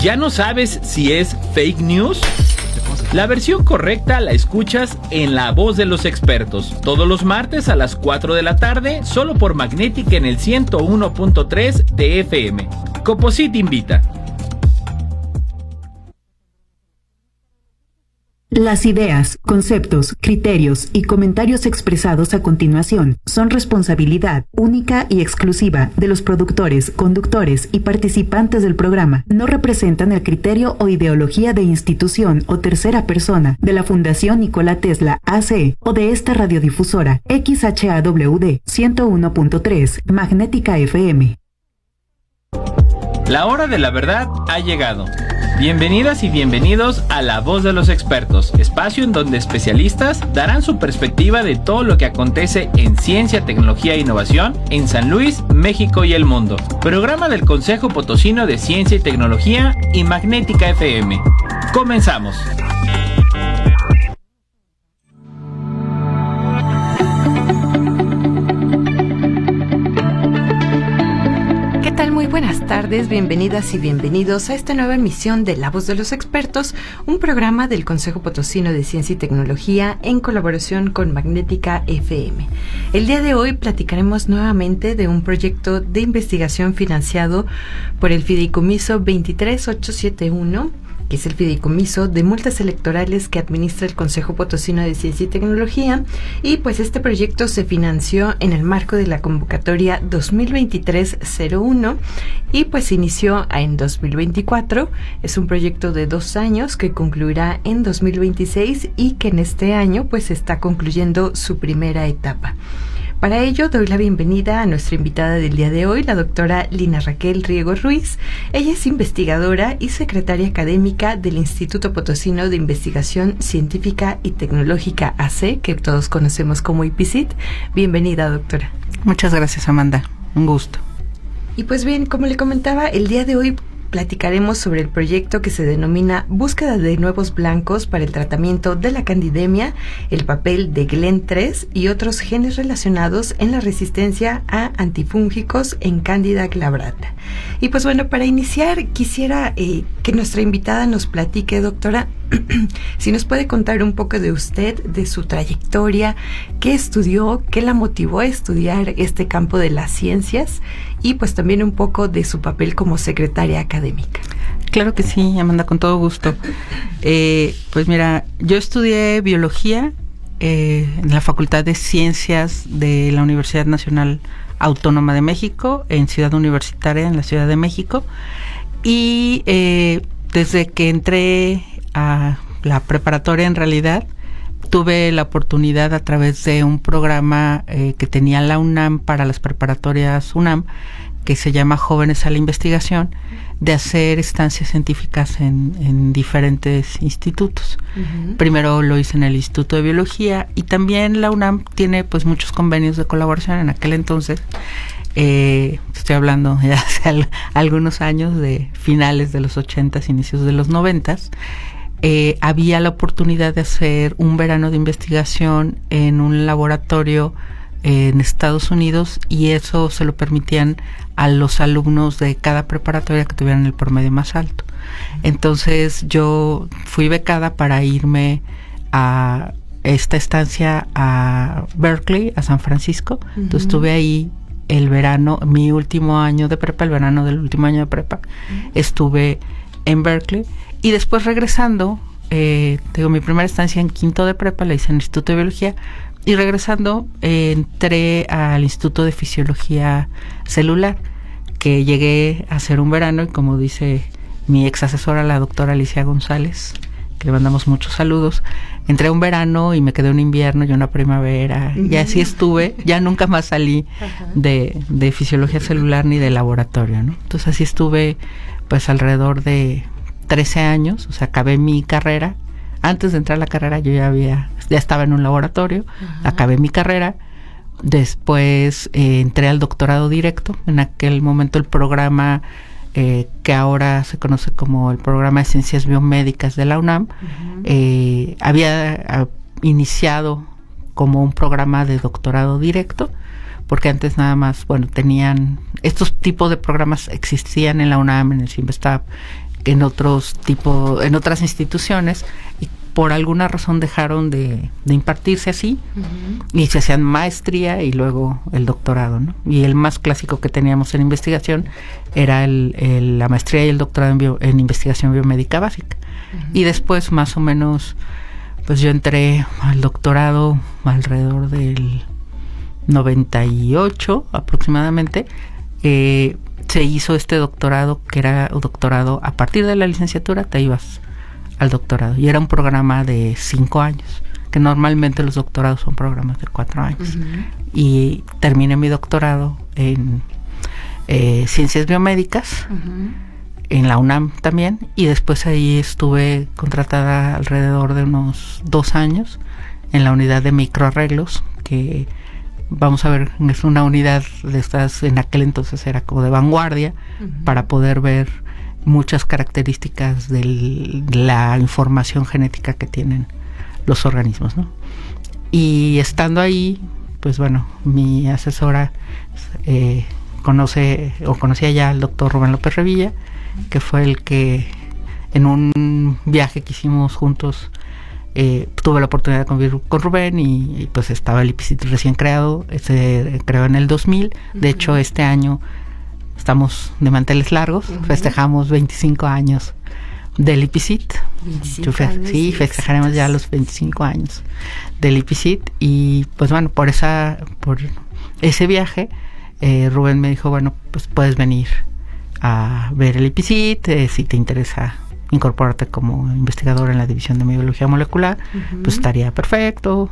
¿Ya no sabes si es fake news? La versión correcta la escuchas en La Voz de los Expertos, todos los martes a las 4 de la tarde, solo por Magnética en el 101.3 de FM. Coposit invita. Las ideas, conceptos, criterios y comentarios expresados a continuación son responsabilidad única y exclusiva de los productores, conductores y participantes del programa. No representan el criterio o ideología de institución o tercera persona de la Fundación Nikola Tesla AC o de esta radiodifusora XHAWD 101.3 Magnética FM. La hora de la verdad ha llegado. Bienvenidas y bienvenidos a La Voz de los Expertos, espacio en donde especialistas darán su perspectiva de todo lo que acontece en ciencia, tecnología e innovación en San Luis, México y el mundo. Programa del Consejo Potosino de Ciencia y Tecnología y Magnética FM. Comenzamos. Muy buenas tardes, bienvenidas y bienvenidos a esta nueva emisión de La Voz de los Expertos, un programa del Consejo Potosino de Ciencia y Tecnología en colaboración con Magnética FM. El día de hoy platicaremos nuevamente de un proyecto de investigación financiado por el Fideicomiso 23871, que es el fideicomiso de multas electorales que administra el Consejo Potosino de Ciencia y Tecnología, y pues este proyecto se financió en el marco de la convocatoria 2023-01 y pues se inició en 2024. Es un proyecto de 2 años que concluirá en 2026 y que en este año pues está concluyendo su primera etapa. Para ello doy la bienvenida a nuestra invitada del día de hoy, la doctora Lina Raquel Riego Ruiz. Ella es investigadora y secretaria académica del Instituto Potosino de Investigación Científica y Tecnológica AC, que todos conocemos como IPICIT. Bienvenida, doctora. Muchas gracias, Amanda. Un gusto. Y pues bien, como le comentaba, el día de hoy platicaremos sobre el proyecto que se denomina Búsqueda de Nuevos Blancos para el Tratamiento de la Candidemia, el papel de GLEN3 y otros genes relacionados en la resistencia a antifúngicos en Candida glabrata. Y pues bueno, para iniciar quisiera que nuestra invitada nos platique, doctora, si nos puede contar un poco de usted, de su trayectoria, qué estudió, qué la motivó a estudiar este campo de las ciencias y pues también un poco de su papel como secretaria académica. Claro que sí, Amanda, con todo gusto. Pues mira, yo estudié biología en la Facultad de Ciencias de la Universidad Nacional Autónoma de México, en Ciudad Universitaria, en la Ciudad de México, y desde que entré a la preparatoria, en realidad, tuve la oportunidad a través de un programa que tenía la UNAM para las preparatorias UNAM, que se llama Jóvenes a la Investigación, de hacer estancias científicas en diferentes institutos. Uh-huh. Primero lo hice en el Instituto de Biología y también la UNAM tiene pues muchos convenios de colaboración. En aquel entonces, estoy hablando ya hace algunos años, de finales de los 80s, inicios de los 90s, había la oportunidad de hacer un verano de investigación en un laboratorio en Estados Unidos, y eso se lo permitían a los alumnos de cada preparatoria que tuvieran el promedio más alto. Entonces yo fui becada para irme a esta estancia a Berkeley, a San Francisco. Uh-huh. Entonces estuve ahí el verano, mi último año de prepa, el verano del último año de prepa, estuve en Berkeley. Y después regresando, tengo mi primera estancia en quinto de prepa, la hice en el Instituto de Biología, y regresando entré al Instituto de Fisiología Celular, que llegué a hacer un verano, y como dice mi ex asesora, la doctora Alicia González, que le mandamos muchos saludos, entré un verano y me quedé un invierno y una primavera, y así estuve, ya nunca más salí de fisiología celular ni de laboratorio, ¿no? Entonces así estuve pues alrededor de 13 años, o sea, acabé mi carrera. Antes de entrar a la carrera yo ya estaba en un laboratorio. Uh-huh. Acabé mi carrera, después entré al doctorado directo. En aquel momento el programa que ahora se conoce como el Programa de Ciencias Biomédicas de la UNAM, uh-huh, había iniciado como un programa de doctorado directo, porque antes nada más, bueno, tenían estos tipos de programas, existían en la UNAM, en el CIMBESTAB, en otras instituciones, y por alguna razón dejaron de impartirse así, y se hacían maestría y luego el doctorado, ¿no? Y el más clásico que teníamos en investigación era la maestría y el doctorado en investigación biomédica básica. Y después, más o menos, pues yo entré al doctorado alrededor del 98 aproximadamente. Se hizo este doctorado, que era un doctorado a partir de la licenciatura, te ibas al doctorado, y era un programa de 5 años, que normalmente los doctorados son programas de 4 años. Y terminé mi doctorado en ciencias biomédicas, en la UNAM también, y después ahí estuve contratada alrededor de unos 2 años en la unidad de microarreglos, que vamos a ver, es una unidad de estas, en aquel entonces era como de vanguardia, para poder ver muchas características de la información genética que tienen los organismos, ¿no? Y estando ahí, pues bueno, mi asesora conocía ya al doctor Rubén López Revilla, que fue el que en un viaje que hicimos juntos, tuve la oportunidad de convivir con Rubén, y pues estaba el IPICIT recién creado, se creó en el 2000. De hecho, este año estamos de manteles largos, festejamos 25 años del IPICIT. Sí, festejaremos ya los 25 años del IPICIT. Y pues bueno, por ese viaje, Rubén me dijo, bueno, pues puedes venir a ver el IPICIT, si te interesa incorporarte como investigador en la división de biología molecular, pues estaría perfecto.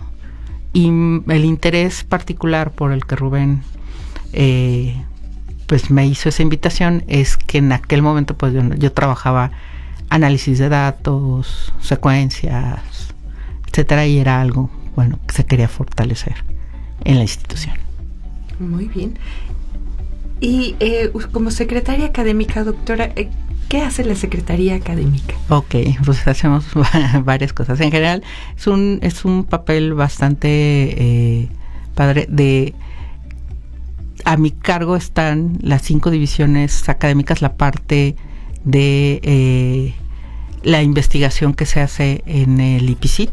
Y el interés particular por el que Rubén pues me hizo esa invitación es que en aquel momento pues yo trabajaba análisis de datos, secuencias, etcétera, y era algo, bueno, que se quería fortalecer en la institución. Muy bien. Y como secretaria académica, doctora, ¿qué hace la Secretaría Académica? Ok, pues hacemos varias cosas. En general, es un papel bastante padre. A mi cargo están las 5 divisiones académicas, la parte de la investigación que se hace en el IPICIT.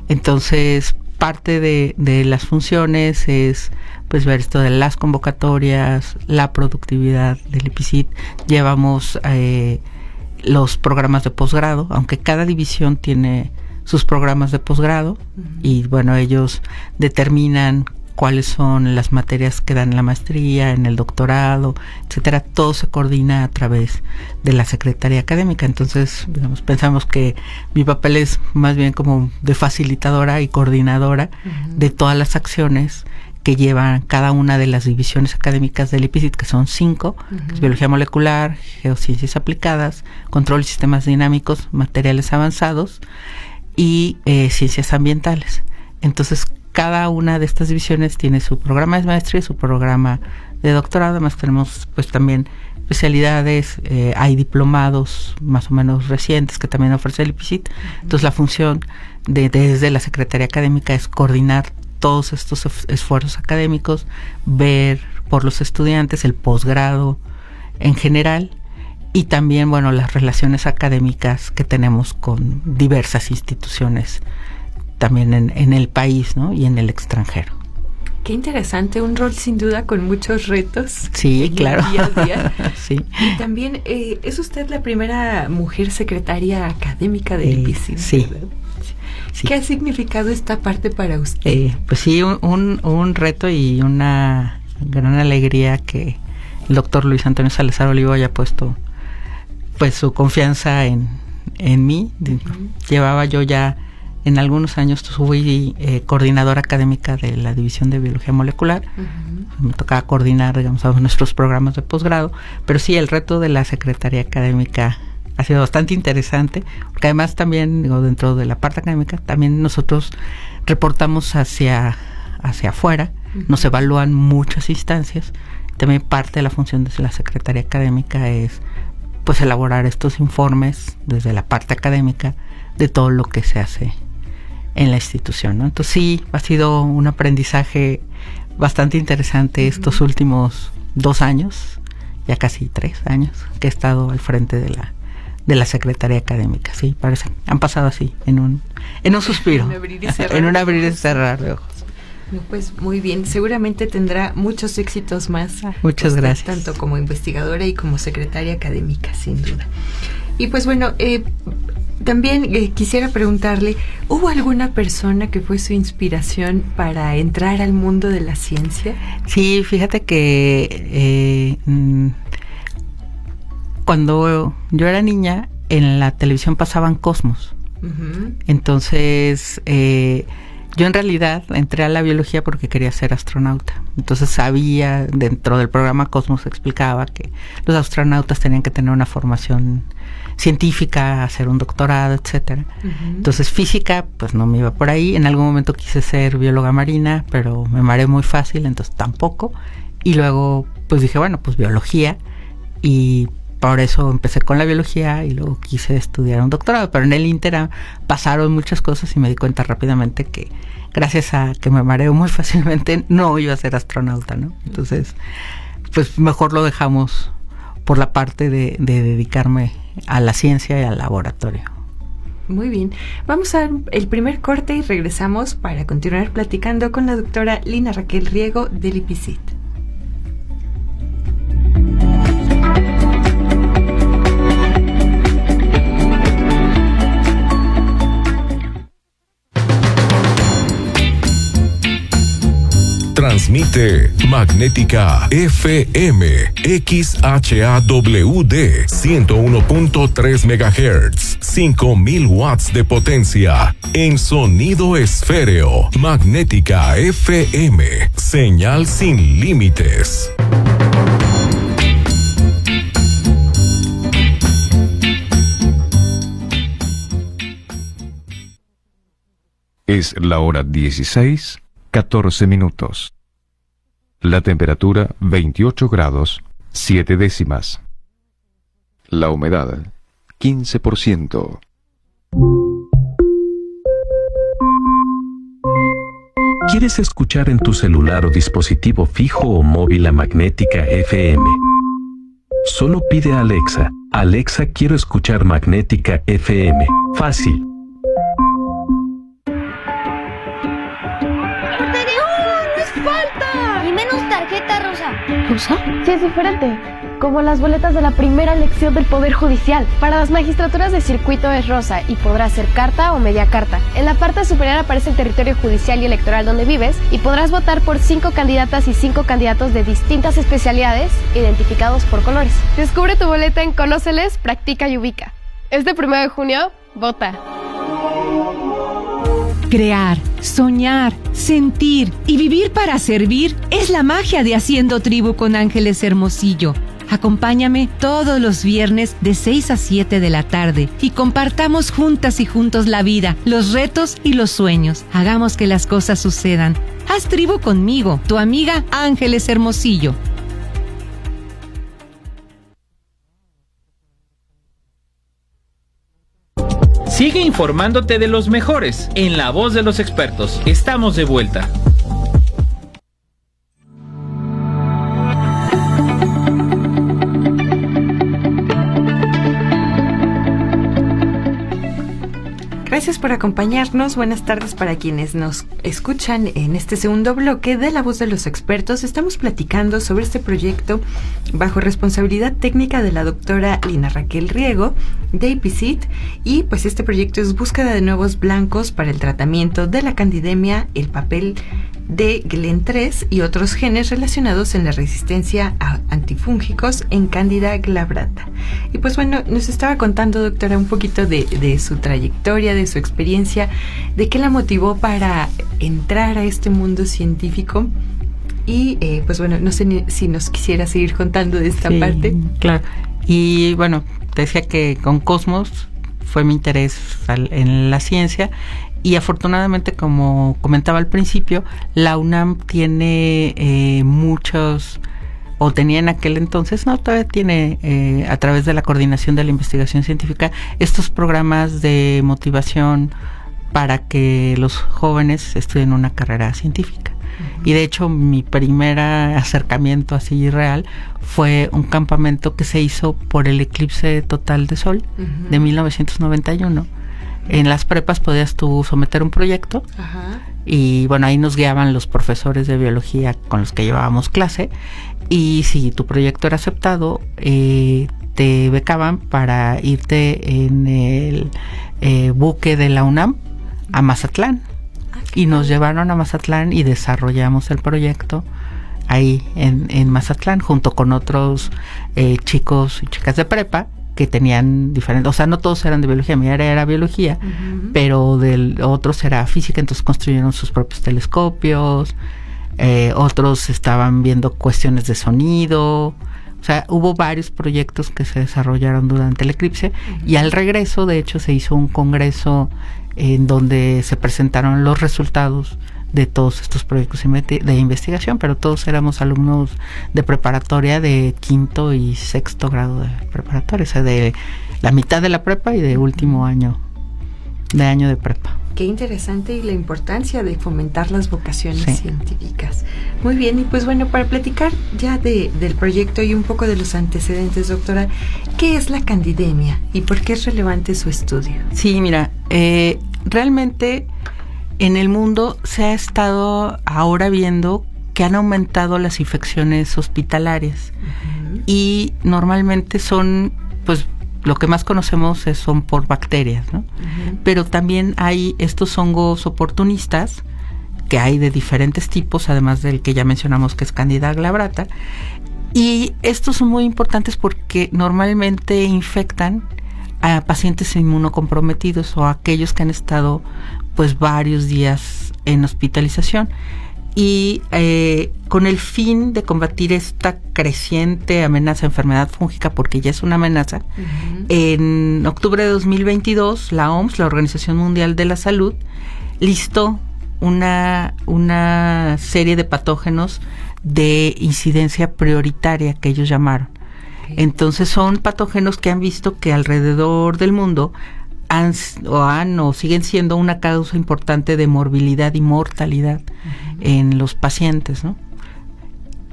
Entonces, parte de las funciones es pues ver esto de las convocatorias, la productividad del IPICIT. Llevamos los programas de posgrado, aunque cada división tiene sus programas de posgrado, y bueno, ellos determinan cuáles son las materias que dan en la maestría, en el doctorado, etcétera. Todo se coordina a través de la Secretaría Académica. Entonces, digamos, pensamos que mi papel es más bien como de facilitadora y coordinadora de todas las acciones que llevan cada una de las divisiones académicas del IPICIT, que son 5, que es biología molecular, geociencias aplicadas, control y sistemas dinámicos, materiales avanzados y ciencias ambientales. Entonces, cada una de estas divisiones tiene su programa de maestría y su programa de doctorado. Además tenemos pues también especialidades, hay diplomados más o menos recientes que también ofrece el IPICIT. Entonces la función desde la Secretaría Académica es coordinar todos estos esfuerzos académicos, ver por los estudiantes el posgrado en general, y también, bueno, las relaciones académicas que tenemos con diversas instituciones también en el país, ¿no? Y en el extranjero. Qué interesante, un rol sin duda con muchos retos. Sí, claro. Día a día. Sí. Y también es usted la primera mujer secretaria académica del IPICIT. Sí. Sí. ¿Qué ha significado esta parte para usted? Pues sí, un reto y una gran alegría que el doctor Luis Antonio Salazar Olivo haya puesto pues su confianza en mí. Llevaba yo ya en algunos años, fui coordinadora académica de la división de biología molecular. Me tocaba coordinar, digamos, nuestros programas de posgrado, pero sí, el reto de la Secretaría Académica ha sido bastante interesante, porque además también, digo, dentro de la parte académica, también nosotros reportamos hacia afuera, nos evalúan muchas instancias. También parte de la función de la Secretaría Académica es pues elaborar estos informes desde la parte académica de todo lo que se hace en la institución, ¿no? Entonces sí, ha sido un aprendizaje bastante interesante estos últimos 2 años, ya casi 3 años, que he estado al frente de la de la Secretaría Académica. Sí, parece. Han pasado así, en un suspiro. En un abrir y cerrar. En un abrir y cerrar de ojos. No, pues muy bien, seguramente tendrá muchos éxitos más. Muchas gracias. Tanto como investigadora y como secretaria académica, sin duda. Y pues bueno, también quisiera preguntarle, ¿hubo alguna persona que fue su inspiración para entrar al mundo de la ciencia? Sí, fíjate que cuando yo era niña, en la televisión pasaban Cosmos. Uh-huh. Entonces, yo en realidad entré a la biología porque quería ser astronauta. Entonces sabía, dentro del programa Cosmos explicaba que los astronautas tenían que tener una formación científica, hacer un doctorado, etcétera. Uh-huh. Entonces física, pues no me iba por ahí. En algún momento quise ser bióloga marina, pero me mareé muy fácil, entonces tampoco. Y luego pues dije, bueno, pues biología, y por eso empecé con la biología y luego quise estudiar un doctorado, pero en el ínter pasaron muchas cosas y me di cuenta rápidamente que gracias a que me mareo muy fácilmente no iba a ser astronauta, ¿no? Entonces, pues mejor lo dejamos por la parte de dedicarme a la ciencia y al laboratorio. Muy bien, vamos a el primer corte y regresamos para continuar platicando con la doctora Lina Raquel Riego del IPCIT. Transmite Magnética FM XHAWD 101.3 MHz, 5000 watts de potencia en sonido esféreo. Magnética FM, señal sin límites. Es la hora 16:14. La temperatura 28 grados 7 décimas. La humedad 15%. ¿Quieres escuchar en tu celular o dispositivo fijo o móvil a Magnética FM? Solo pide a Alexa: Alexa, quiero escuchar Magnética FM. Fácil. ¿Rosa? Sí, es diferente. Como las boletas de la primera elección del Poder Judicial. Para las magistraturas de circuito es rosa y podrá ser carta o media carta. En la parte superior aparece el territorio judicial y electoral donde vives y podrás votar por 5 candidatas y 5 candidatos de distintas especialidades identificados por colores. Descubre tu boleta en Conóceles, Practica y Ubica. Este 1 de junio, vota. Crear, soñar, sentir y vivir para servir es la magia de Haciendo Tribu con Ángeles Hermosillo. Acompáñame todos los viernes de 6 a 7 de la tarde y compartamos juntas y juntos la vida, los retos y los sueños. Hagamos que las cosas sucedan. Haz tribu conmigo, tu amiga Ángeles Hermosillo. Sigue informándote de los mejores en La Voz de los Expertos. Estamos de vuelta. Gracias por acompañarnos. Buenas tardes para quienes nos escuchan en este segundo bloque de La Voz de los Expertos. Estamos platicando sobre este proyecto bajo responsabilidad técnica de la doctora Lina Raquel Riego de IPCIT, y pues este proyecto es búsqueda de nuevos blancos para el tratamiento de la candidemia, el papel de GLEN3 y otros genes relacionados en la resistencia a antifúngicos en Candida glabrata. Y pues bueno, nos estaba contando, doctora, un poquito de su trayectoria, de su experiencia, de qué la motivó para entrar a este mundo científico. Y pues bueno, no sé si nos quisiera seguir contando de esta parte. Claro. Y bueno, te decía que con Cosmos fue mi interés en la ciencia. Y afortunadamente, como comentaba al principio, la UNAM tiene muchos, o tenía en aquel entonces, no, todavía tiene, a través de la Coordinación de la Investigación Científica, estos programas de motivación para que los jóvenes estudien una carrera científica. Y de hecho mi primer acercamiento así real fue un campamento que se hizo por el eclipse total de sol de 1991. En las prepas podías tú someter un proyecto. Y bueno, ahí nos guiaban los profesores de biología con los que llevábamos clase, y si tu proyecto era aceptado, te becaban para irte en el buque de la UNAM a Mazatlán. Y nos llevaron a Mazatlán y desarrollamos el proyecto ahí en Mazatlán, junto con otros chicos y chicas de prepa que tenían diferentes, o sea, no todos eran de biología, mi área era biología, pero otros era física, entonces construyeron sus propios telescopios, otros estaban viendo cuestiones de sonido. O sea, hubo varios proyectos que se desarrollaron durante el eclipse, y al regreso, de hecho, se hizo un congreso en donde se presentaron los resultados de todos estos proyectos de investigación, pero todos éramos alumnos de preparatoria de 5º y 6º grado de preparatoria, o sea, de la mitad de la prepa y de último año de prepa. Qué interesante, y la importancia de fomentar las vocaciones científicas. Muy bien, y pues bueno, para platicar ya del proyecto y un poco de los antecedentes, doctora, ¿qué es la candidemia y por qué es relevante su estudio? Sí, mira, realmente en el mundo se ha estado ahora viendo que han aumentado las infecciones hospitalarias, y normalmente son, pues, lo que más conocemos son por bacterias, ¿no? Pero también hay estos hongos oportunistas, que hay de diferentes tipos, además del que ya mencionamos, que es Candida glabrata, y estos son muy importantes porque normalmente infectan a pacientes inmunocomprometidos o a aquellos que han estado pues varios días en hospitalización, y con el fin de combatir esta creciente amenaza, enfermedad fúngica, porque ya es una amenaza, en octubre de 2022 la OMS, la Organización Mundial de la Salud, listó una serie de patógenos de incidencia prioritaria que ellos llamaron. Entonces son patógenos que han visto que alrededor del mundo han o siguen siendo una causa importante de morbilidad y mortalidad en los pacientes, ¿no?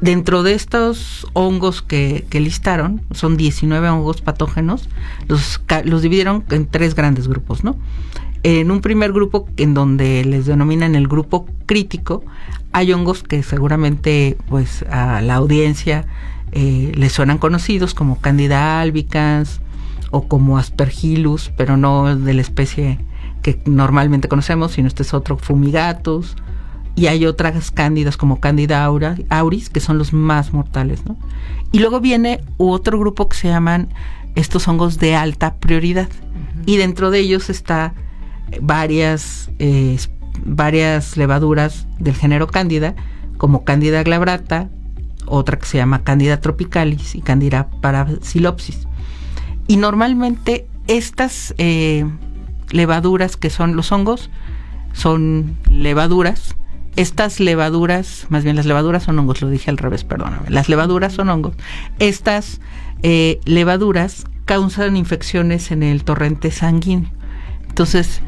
Dentro de estos hongos que listaron, son 19 hongos patógenos, los dividieron en 3 grandes grupos, ¿no? En un primer grupo, en donde les denominan el grupo crítico, hay hongos que seguramente pues a la audiencia les suenan conocidos, como Candida albicans o como Aspergillus, pero no de la especie que normalmente conocemos, sino este es otro, Fumigatus, y hay otras cándidas como Candida auris, que son los más mortales, ¿no? Y luego viene otro grupo que se llaman estos hongos de alta prioridad, y dentro de ellos está varias levaduras del género Cándida, como Candida glabrata, otra que se llama Candida tropicalis y Candida parapsilopsis. Y normalmente estas levaduras, que son los hongos, son levaduras. Estas levaduras, más bien las levaduras son hongos, lo dije al revés, perdóname. Las levaduras son hongos. Estas levaduras causan infecciones en el torrente sanguíneo. Entonces,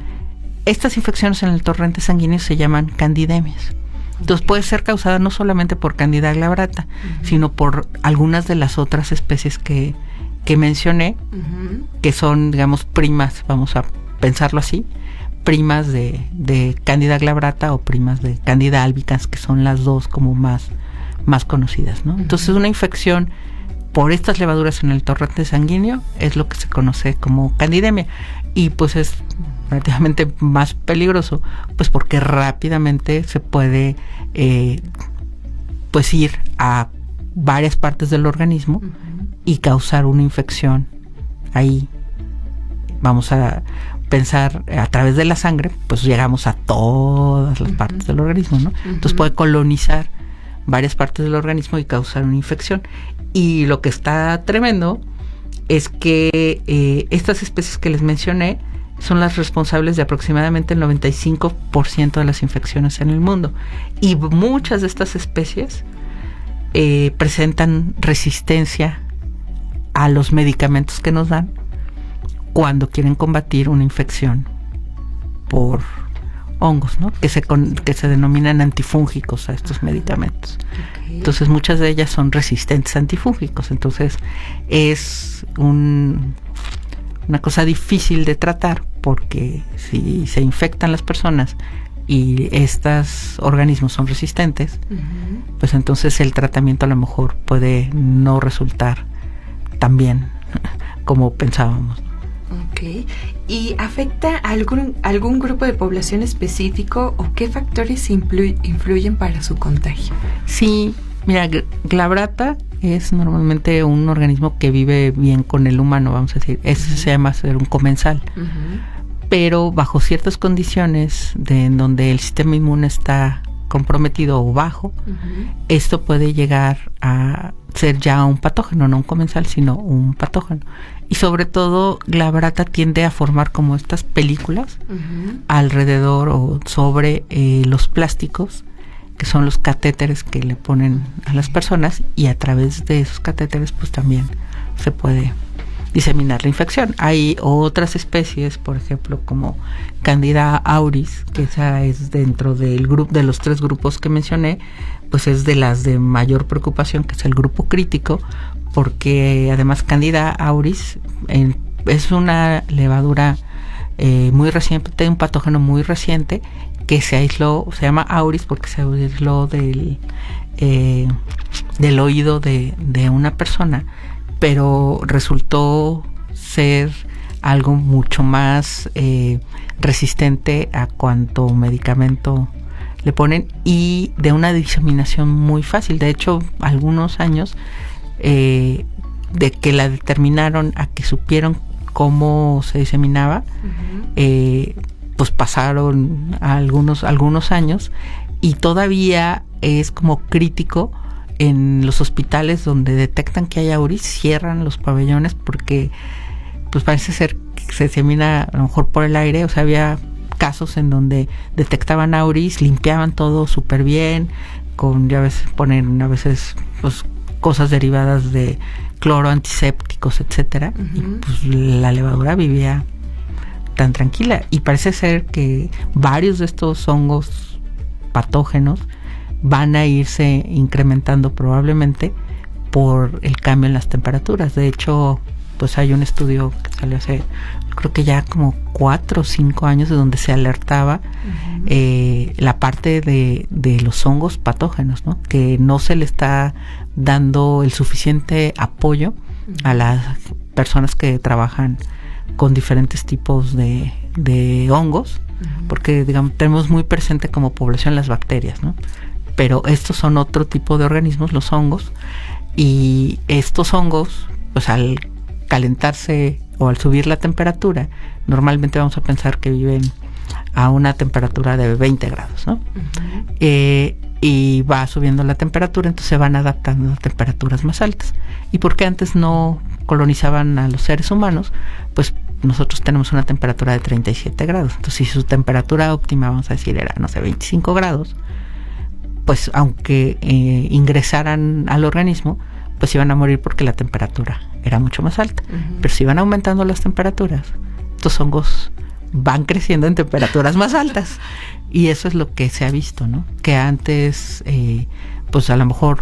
estas infecciones en el torrente sanguíneo se llaman candidemias. Entonces puede ser causada no solamente por Candida glabrata, sino por algunas de las otras especies que mencioné, que son, digamos, primas, vamos a pensarlo así, primas de Candida glabrata o primas de Candida albicans, que son las dos como más conocidas, ¿no? Entonces una infección por estas levaduras en el torrente sanguíneo es lo que se conoce como candidemia, y pues es relativamente más peligroso, pues porque rápidamente se puede pues ir a varias partes del organismo y causar una infección. Ahí vamos a pensar a través de la sangre, pues llegamos a todas las partes del organismo, ¿no? Entonces puede colonizar varias partes del organismo y causar una infección. Y lo que está tremendo es que estas especies que les mencioné son las responsables de aproximadamente el 95% de las infecciones en el mundo. Y muchas de estas especies presentan resistencia a los medicamentos que nos dan cuando quieren combatir una infección por hongos, ¿no? Que se denominan antifúngicos a estos medicamentos. Okay. Entonces muchas de ellas son resistentes a antifúngicos. Entonces es una cosa difícil de tratar, porque si se infectan las personas y estos organismos son resistentes, pues entonces el tratamiento a lo mejor puede no resultar tan bien como pensábamos. Ok. ¿Y afecta a algún grupo de población específico o qué factores influyen para su contagio? Sí, mira, glabrata es normalmente un organismo que vive bien con el humano, vamos a decir. Eso se llama ser un comensal. Pero bajo ciertas condiciones en donde el sistema inmune está comprometido o bajo, esto puede llegar a ser ya un patógeno, no un comensal, sino un patógeno. Y sobre todo, glabrata tiende a formar como estas películas alrededor o sobre los plásticos, que son los catéteres que le ponen a las personas, y a través de esos catéteres pues también se puede diseminar la infección. Hay otras especies, por ejemplo, como Candida auris, que esa es dentro del grupo de los 3 grupos que mencioné, pues es de las de mayor preocupación, que es el grupo crítico, porque además Candida auris es una levadura muy reciente, un patógeno muy reciente que se aisló, se llama auris porque se aisló del oído de una persona, pero resultó ser algo mucho más resistente a cuanto medicamento le ponen y de una diseminación muy fácil. De hecho, algunos años de que la determinaron a que supieron cómo se diseminaba, pues pasaron algunos años y todavía es como crítico. En los hospitales donde detectan que hay auris, cierran los pabellones porque pues parece ser que se disemina a lo mejor por el aire. O sea, había casos en donde detectaban auris, limpiaban todo súper bien, ya ves, ponen a veces pues cosas derivadas de cloro, antisépticos, etcétera, y pues la levadura vivía tan tranquila. Y parece ser que varios de estos hongos patógenos van a irse incrementando probablemente por el cambio en las temperaturas. De hecho, pues hay un estudio que salió hace, creo que ya como 4 o 5 años, de donde se alertaba la parte de los hongos patógenos, ¿no? Que no se le está dando el suficiente apoyo a las personas que trabajan con diferentes tipos de hongos, porque digamos tenemos muy presente como población las bacterias, ¿no? Pero estos son otro tipo de organismos, los hongos, y estos hongos, pues al calentarse o al subir la temperatura, normalmente vamos a pensar que viven a una temperatura de 20 grados, ¿no? Y va subiendo la temperatura, entonces se van adaptando a temperaturas más altas. ¿Y por qué antes no colonizaban a los seres humanos? Pues nosotros tenemos una temperatura de 37 grados. Entonces, si su temperatura óptima, vamos a decir, era, no sé, 25 grados, pues aunque ingresaran al organismo, pues iban a morir porque la temperatura era mucho más alta. Pero si van aumentando las temperaturas, estos hongos van creciendo en temperaturas más altas. Y eso es lo que se ha visto, ¿no? Que antes, pues a lo mejor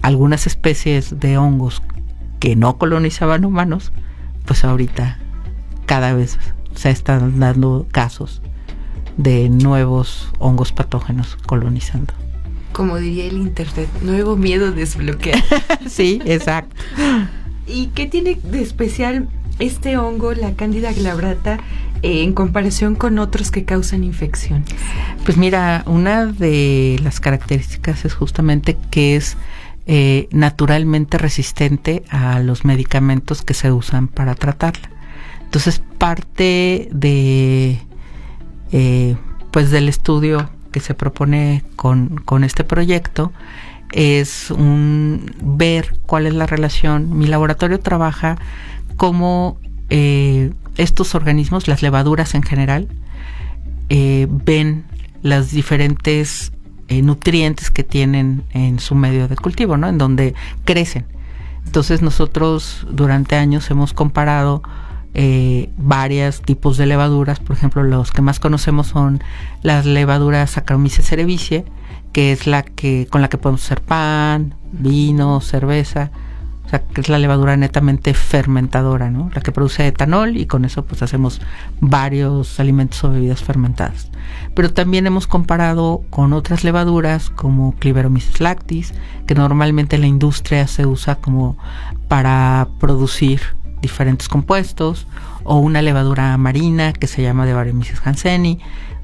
algunas especies de hongos que no colonizaban humanos, pues ahorita cada vez se están dando casos de nuevos hongos patógenos colonizando. Como diría el internet, nuevo miedo desbloqueado. Sí, exacto. ¿Y qué tiene de especial este hongo, la Candida glabrata, en comparación con otros que causan infecciones? Pues mira, una de las características es justamente que es naturalmente resistente a los medicamentos que se usan para tratarla. Entonces, parte de pues del estudio que se propone con este proyecto es ver cuál es la relación. Mi laboratorio trabaja cómo estos organismos, las levaduras en general, ven las diferentes nutrientes que tienen en su medio de cultivo, ¿no? En donde crecen. Entonces nosotros durante años hemos comparado varios tipos de levaduras. Por ejemplo, los que más conocemos son las levaduras Saccharomyces cerevisiae, que es con la que podemos hacer pan, vino, cerveza. O sea, que es la levadura netamente fermentadora, ¿no? La que produce etanol, y con eso pues hacemos varios alimentos o bebidas fermentadas. Pero también hemos comparado con otras levaduras como Cleveromyces lactis, que normalmente en la industria se usa como para producir diferentes compuestos, o una levadura marina que se llama Devaromyces hanseníae.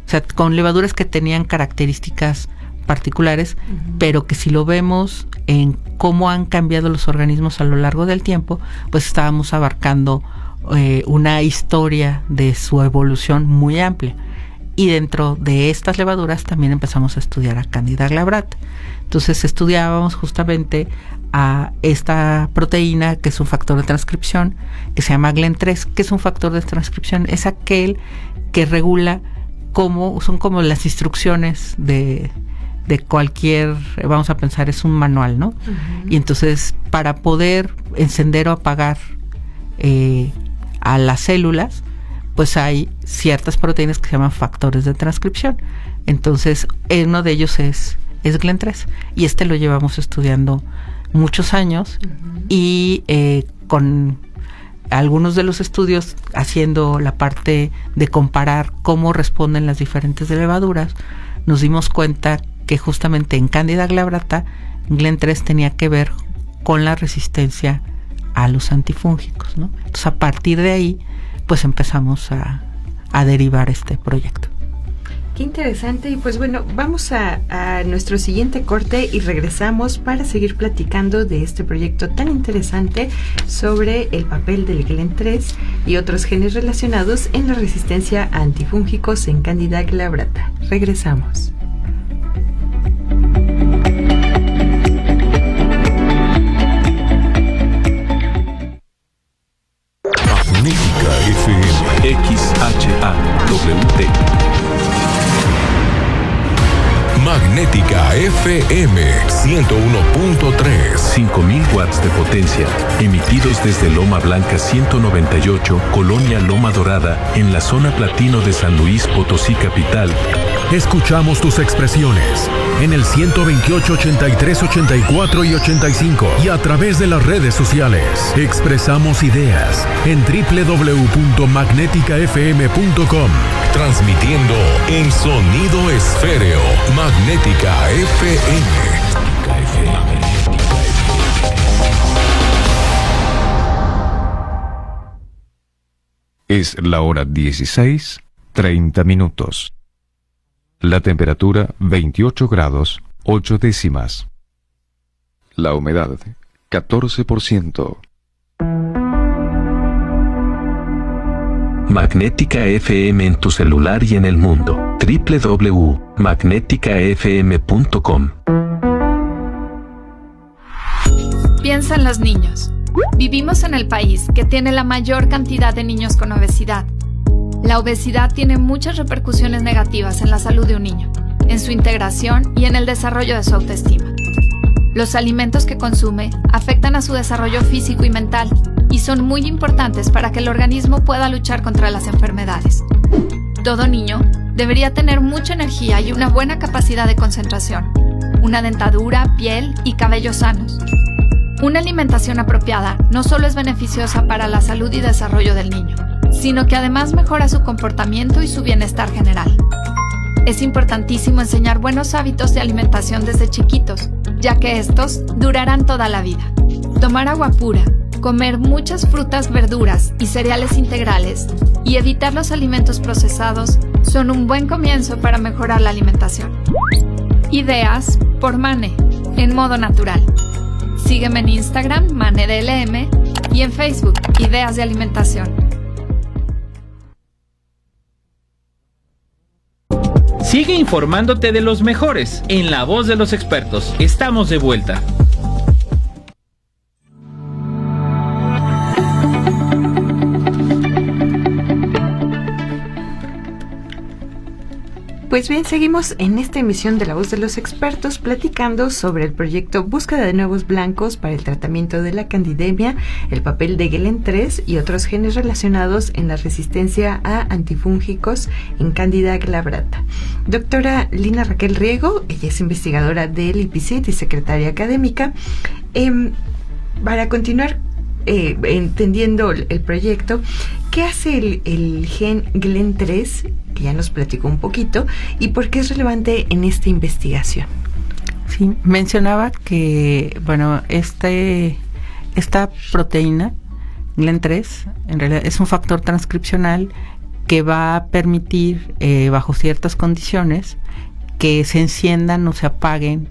O sea, con levaduras que tenían características particulares, pero que si lo vemos en cómo han cambiado los organismos a lo largo del tiempo, pues estábamos abarcando una historia de su evolución muy amplia. Y dentro de estas levaduras también empezamos a estudiar a Candida glabrata. Entonces estudiábamos justamente a esta proteína, que es un factor de transcripción, que se llama GLEN3. ¿Qué es un factor de transcripción? Es aquel que regula son como las instrucciones de cualquier, vamos a pensar, es un manual, ¿no? Y entonces, para poder encender o apagar a las células, pues hay ciertas proteínas que se llaman factores de transcripción. Entonces, uno de ellos es GLEN3, y lo llevamos estudiando muchos años, y con algunos de los estudios haciendo la parte de comparar cómo responden las diferentes levaduras, nos dimos cuenta que justamente en Candida glabrata GLEN3 tenía que ver con la resistencia a los antifúngicos, ¿no? Entonces, a partir de ahí, pues empezamos a derivar este proyecto. Qué interesante. Y pues bueno, vamos a nuestro siguiente corte y regresamos para seguir platicando de este proyecto tan interesante sobre el papel del GLEN3 y otros genes relacionados en la resistencia a antifúngicos en Candida glabrata. Regresamos. Magnética FM XHAWT. Magnética FM 101.3. 5000 watts de potencia, emitidos desde Loma Blanca 198, Colonia Loma Dorada, en la zona platino de San Luis Potosí capital. Escuchamos tus expresiones en el 128, 83, 84 y 85 y a través de las redes sociales. Expresamos ideas en www.magneticafm.com. Transmitiendo en sonido esféreo. Magnética FM. Es la hora 16:30. La temperatura 28 grados 8 décimas. La humedad 14%. Magnética FM en tu celular y en el mundo. www.magneticafm.com. Piensa en los niños. Vivimos en el país que tiene la mayor cantidad de niños con obesidad. La obesidad tiene muchas repercusiones negativas en la salud de un niño, en su integración y en el desarrollo de su autoestima. Los alimentos que consume afectan a su desarrollo físico y mental y son muy importantes para que el organismo pueda luchar contra las enfermedades. Todo niño debería tener mucha energía y una buena capacidad de concentración, una dentadura, piel y cabello sanos. Una alimentación apropiada no solo es beneficiosa para la salud y desarrollo del niño, sino que además mejora su comportamiento y su bienestar general. Es importantísimo enseñar buenos hábitos de alimentación desde chiquitos, ya que estos durarán toda la vida. Tomar agua pura, comer muchas frutas, verduras y cereales integrales y evitar los alimentos procesados son un buen comienzo para mejorar la alimentación. Ideas por Mane, en modo natural. Sígueme en Instagram, ManeDLM, y en Facebook, Ideas de Alimentación. Sigue informándote de los mejores en La Voz de los Expertos. Estamos de vuelta. Pues bien, seguimos en esta emisión de La Voz de los Expertos platicando sobre el proyecto Búsqueda de Nuevos Blancos para el tratamiento de la candidemia, el papel de GLEN3 y otros genes relacionados en la resistencia a antifúngicos en Candida glabrata. Doctora Lina Raquel Riego, ella es investigadora del IPCIT y secretaria académica. Para continuar entendiendo el proyecto, ¿qué hace el gen GLEN3, que ya nos platicó un poquito, y por qué es relevante en esta investigación? Sí, mencionaba que, bueno, esta proteína GLEN3 en realidad es un factor transcripcional que va a permitir, bajo ciertas condiciones, que se enciendan o se apaguen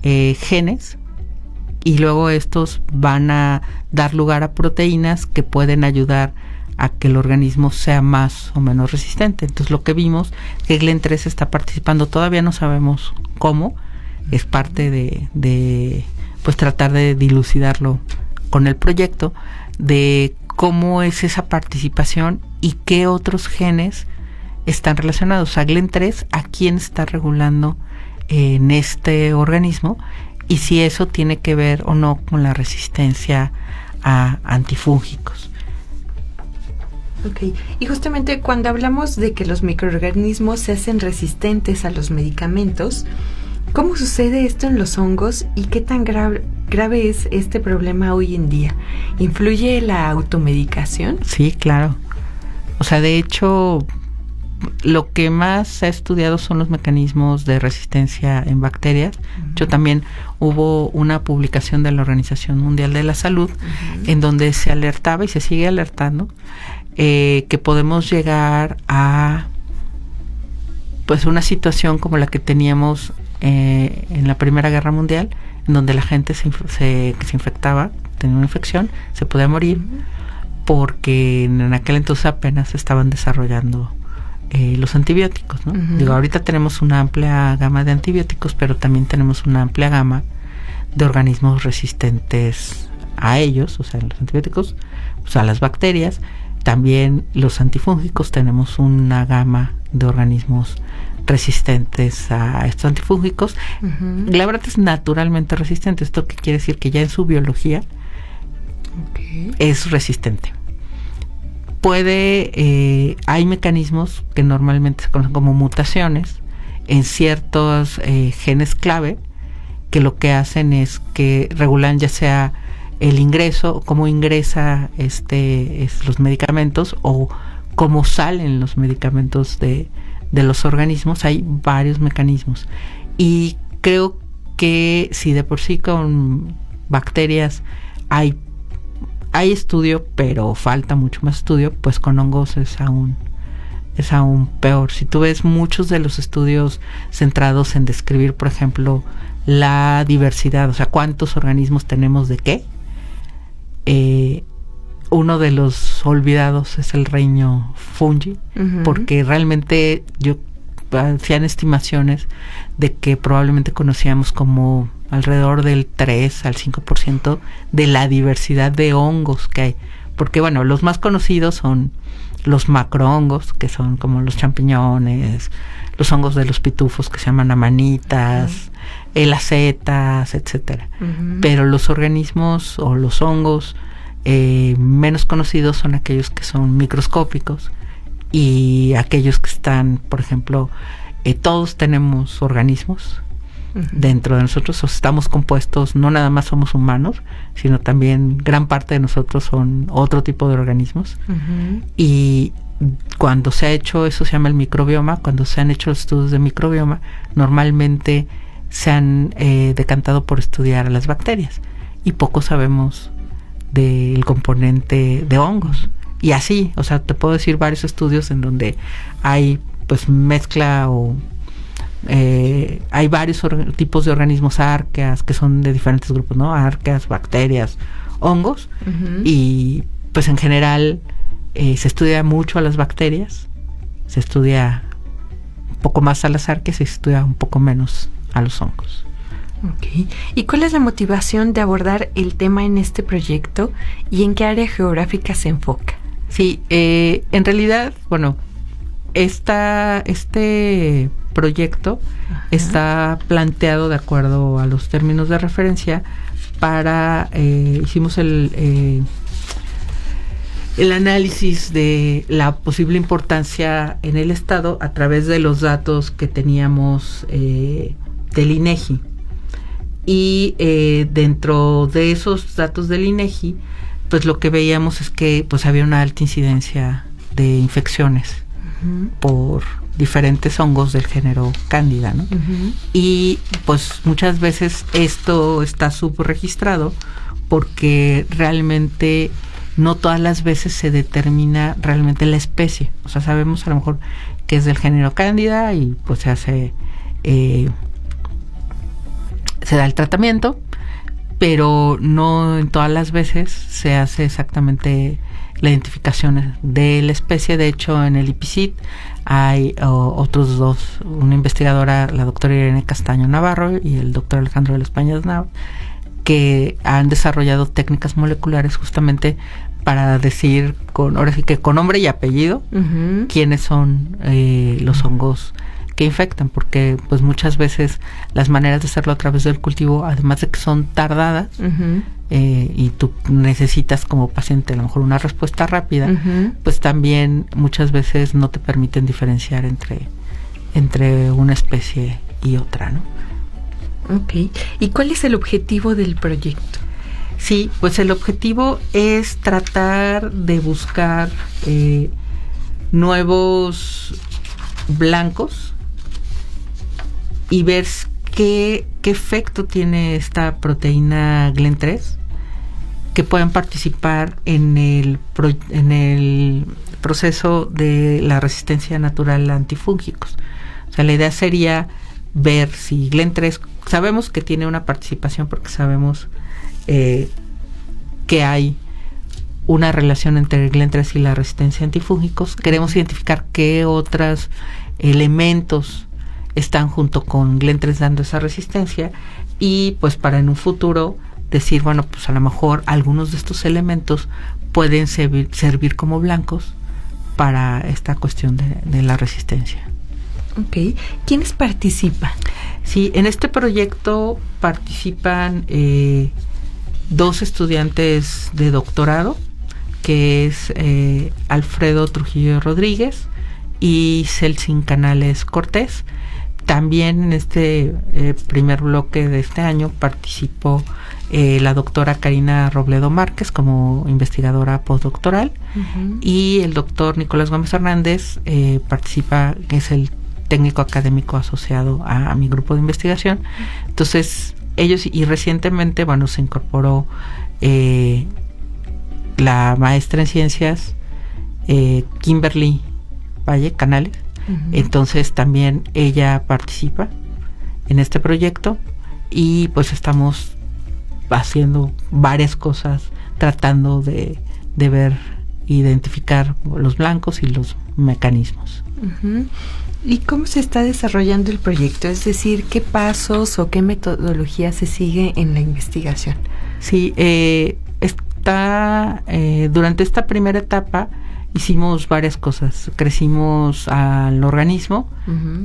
genes, y luego estos van a dar lugar a proteínas que pueden ayudar a que el organismo sea más o menos resistente. Entonces lo que vimos, que GLEN3 está participando, todavía no sabemos cómo, es parte de pues tratar de dilucidarlo con el proyecto, de cómo es esa participación y qué otros genes están relacionados. A GLEN3, ¿a quién está regulando en este organismo? Y si eso tiene que ver o no con la resistencia a antifúngicos. Ok, y justamente cuando hablamos de que los microorganismos se hacen resistentes a los medicamentos, ¿cómo sucede esto en los hongos y qué tan grave es este problema hoy en día? ¿Influye la automedicación? Sí, claro. O sea, de hecho, lo que más se ha estudiado son los mecanismos de resistencia en bacterias. Yo también hubo una publicación de la Organización Mundial de la Salud en donde se alertaba y se sigue alertando que podemos llegar a pues una situación como la que teníamos en la Primera Guerra Mundial, en donde la gente se infectaba, tenía una infección, se podía morir porque en aquel entonces apenas se estaban desarrollando los antibióticos, ¿no? Digo, ahorita tenemos una amplia gama de antibióticos, pero también tenemos una amplia gama de organismos resistentes a ellos, o sea, los antibióticos, pues a las bacterias. También los antifúngicos, tenemos una gama de organismos resistentes a estos antifúngicos. Glabrata es naturalmente resistente. ¿Esto qué quiere decir? Que ya en su biología es resistente. Hay mecanismos que normalmente se conocen como mutaciones en ciertos genes clave, que lo que hacen es que regulan ya sea el ingreso, cómo ingresa los medicamentos o cómo salen los medicamentos de los organismos. Hay varios mecanismos y creo que si de por sí con bacterias hay estudio, pero falta mucho más estudio, pues con hongos es aún peor. Si tú ves muchos de los estudios centrados en describir, por ejemplo, la diversidad, o sea, cuántos organismos tenemos de qué, uno de los olvidados es el reino fungi, porque realmente hacían estimaciones de que probablemente conocíamos como alrededor del 3 al 5% de la diversidad de hongos que hay, porque bueno, los más conocidos son los macrohongos, que son como los champiñones, los hongos de los pitufos que se llaman amanitas, las setas, etcétera. Pero los organismos o los hongos menos conocidos son aquellos que son microscópicos y aquellos que están, por ejemplo, todos tenemos organismos dentro de nosotros, o estamos compuestos, no nada más somos humanos, sino también gran parte de nosotros son otro tipo de organismos. Y cuando se ha hecho, eso se llama el microbioma, cuando se han hecho los estudios de microbioma, normalmente se han decantado por estudiar a las bacterias y poco sabemos del componente de hongos. Y así, o sea, te puedo decir varios estudios en donde hay pues mezcla o hay varios tipos de organismos arqueas que son de diferentes grupos, ¿no? Arqueas, bacterias, hongos, y pues en general se estudia mucho a las bacterias, se estudia un poco más a las arqueas y se estudia un poco menos a los hongos. Okay. ¿Y cuál es la motivación de abordar el tema en este proyecto y en qué área geográfica se enfoca? Sí, en realidad, bueno, este proyecto está planteado de acuerdo a los términos de referencia para, hicimos el análisis de la posible importancia en el Estado a través de los datos que teníamos del INEGI. Y dentro de esos datos del INEGI, pues lo que veíamos es que pues había una alta incidencia de infecciones por diferentes hongos del género Cándida, ¿no? Y pues muchas veces esto está subregistrado porque realmente no todas las veces se determina realmente la especie. O sea, sabemos a lo mejor que es del género Cándida y pues se hace, se da el tratamiento, pero no en todas las veces se hace exactamente la identificación de la especie. De hecho, en el IPCIT hay otros dos, una investigadora, la doctora Irene Castaño Navarro y el doctor Alejandro de las Peñas Nava, que han desarrollado técnicas moleculares justamente para decir ahora sí que con nombre y apellido quiénes son los hongos que infectan, porque pues muchas veces las maneras de hacerlo a través del cultivo, además de que son tardadas, y tú necesitas como paciente a lo mejor una respuesta rápida, pues también muchas veces no te permiten diferenciar entre una especie y otra, ¿no? Ok. ¿Y cuál es el objetivo del proyecto? Sí, pues el objetivo es tratar de buscar nuevos blancos y ver qué efecto tiene esta proteína GLEN3 que puedan participar en el proceso de la resistencia natural a antifúngicos. O sea, la idea sería ver si GLEN3, sabemos que tiene una participación porque sabemos que hay una relación entre el GLEN3 y la resistencia a antifúngicos. Queremos identificar qué otros elementos están junto con GLEN3 dando esa resistencia y pues para en un futuro decir, bueno, pues a lo mejor algunos de estos elementos pueden servir como blancos para esta cuestión de la resistencia. Ok. ¿Quiénes participan? Sí, en este proyecto participan 2 estudiantes de doctorado, que es Alfredo Trujillo Rodríguez y Celsin Canales Cortés. También en este primer bloque de este año participó la doctora Karina Robledo Márquez como investigadora postdoctoral, y el doctor Nicolás Gómez Hernández participa, que es el técnico académico asociado a mi grupo de investigación. Entonces ellos, y recientemente, bueno, se incorporó la maestra en ciencias Kimberly Valle Canales. Entonces también ella participa en este proyecto y pues estamos haciendo varias cosas tratando de ver, identificar los blancos y los mecanismos. ¿Y cómo se está desarrollando el proyecto? Es decir, ¿qué pasos o qué metodología se sigue en la investigación? Sí, durante esta primera etapa hicimos varias cosas. Crecimos al organismo,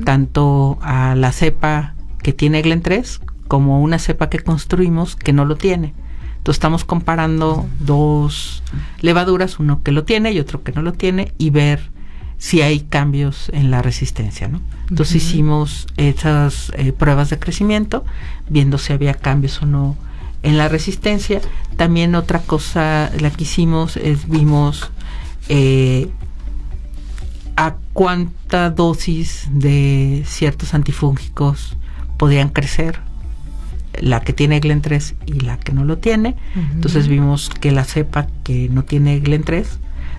tanto a la cepa que tiene GLEN3 como una cepa que construimos que no lo tiene. Entonces estamos comparando 2 levaduras, uno que lo tiene y otro que no lo tiene, y ver si hay cambios en la resistencia, ¿no? Entonces hicimos esas pruebas de crecimiento, viendo si había cambios o no en la resistencia. También otra cosa la que hicimos es vimos a cuánta dosis de ciertos antifúngicos podían crecer la que tiene GLEN3 y la que no lo tiene. Entonces vimos que la cepa que no tiene GLEN3,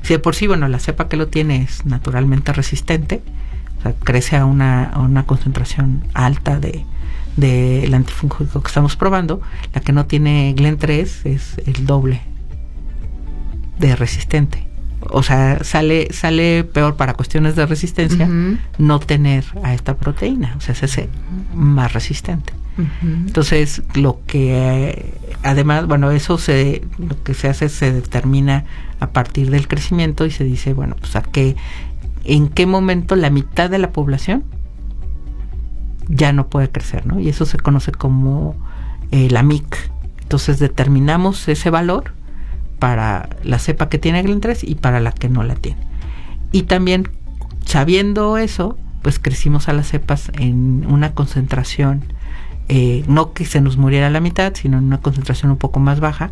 si de por sí, bueno, la cepa que lo tiene es naturalmente resistente, o sea, crece a una concentración alta del antifúngico que estamos probando. La que no tiene GLEN3 es el doble de resistente. O sea, sale peor para cuestiones de resistencia no tener a esta proteína, o sea, se hace más resistente. Entonces, lo que además, bueno, lo que se hace se determina a partir del crecimiento y se dice, bueno, pues a qué en qué momento la mitad de la población ya no puede crecer, ¿no? Y eso se conoce como la MIC. Entonces determinamos ese valor para la cepa que tiene GLEN3 y para la que no la tiene. Y también, sabiendo eso, pues crecimos a las cepas en una concentración, no que se nos muriera la mitad, sino en una concentración un poco más baja,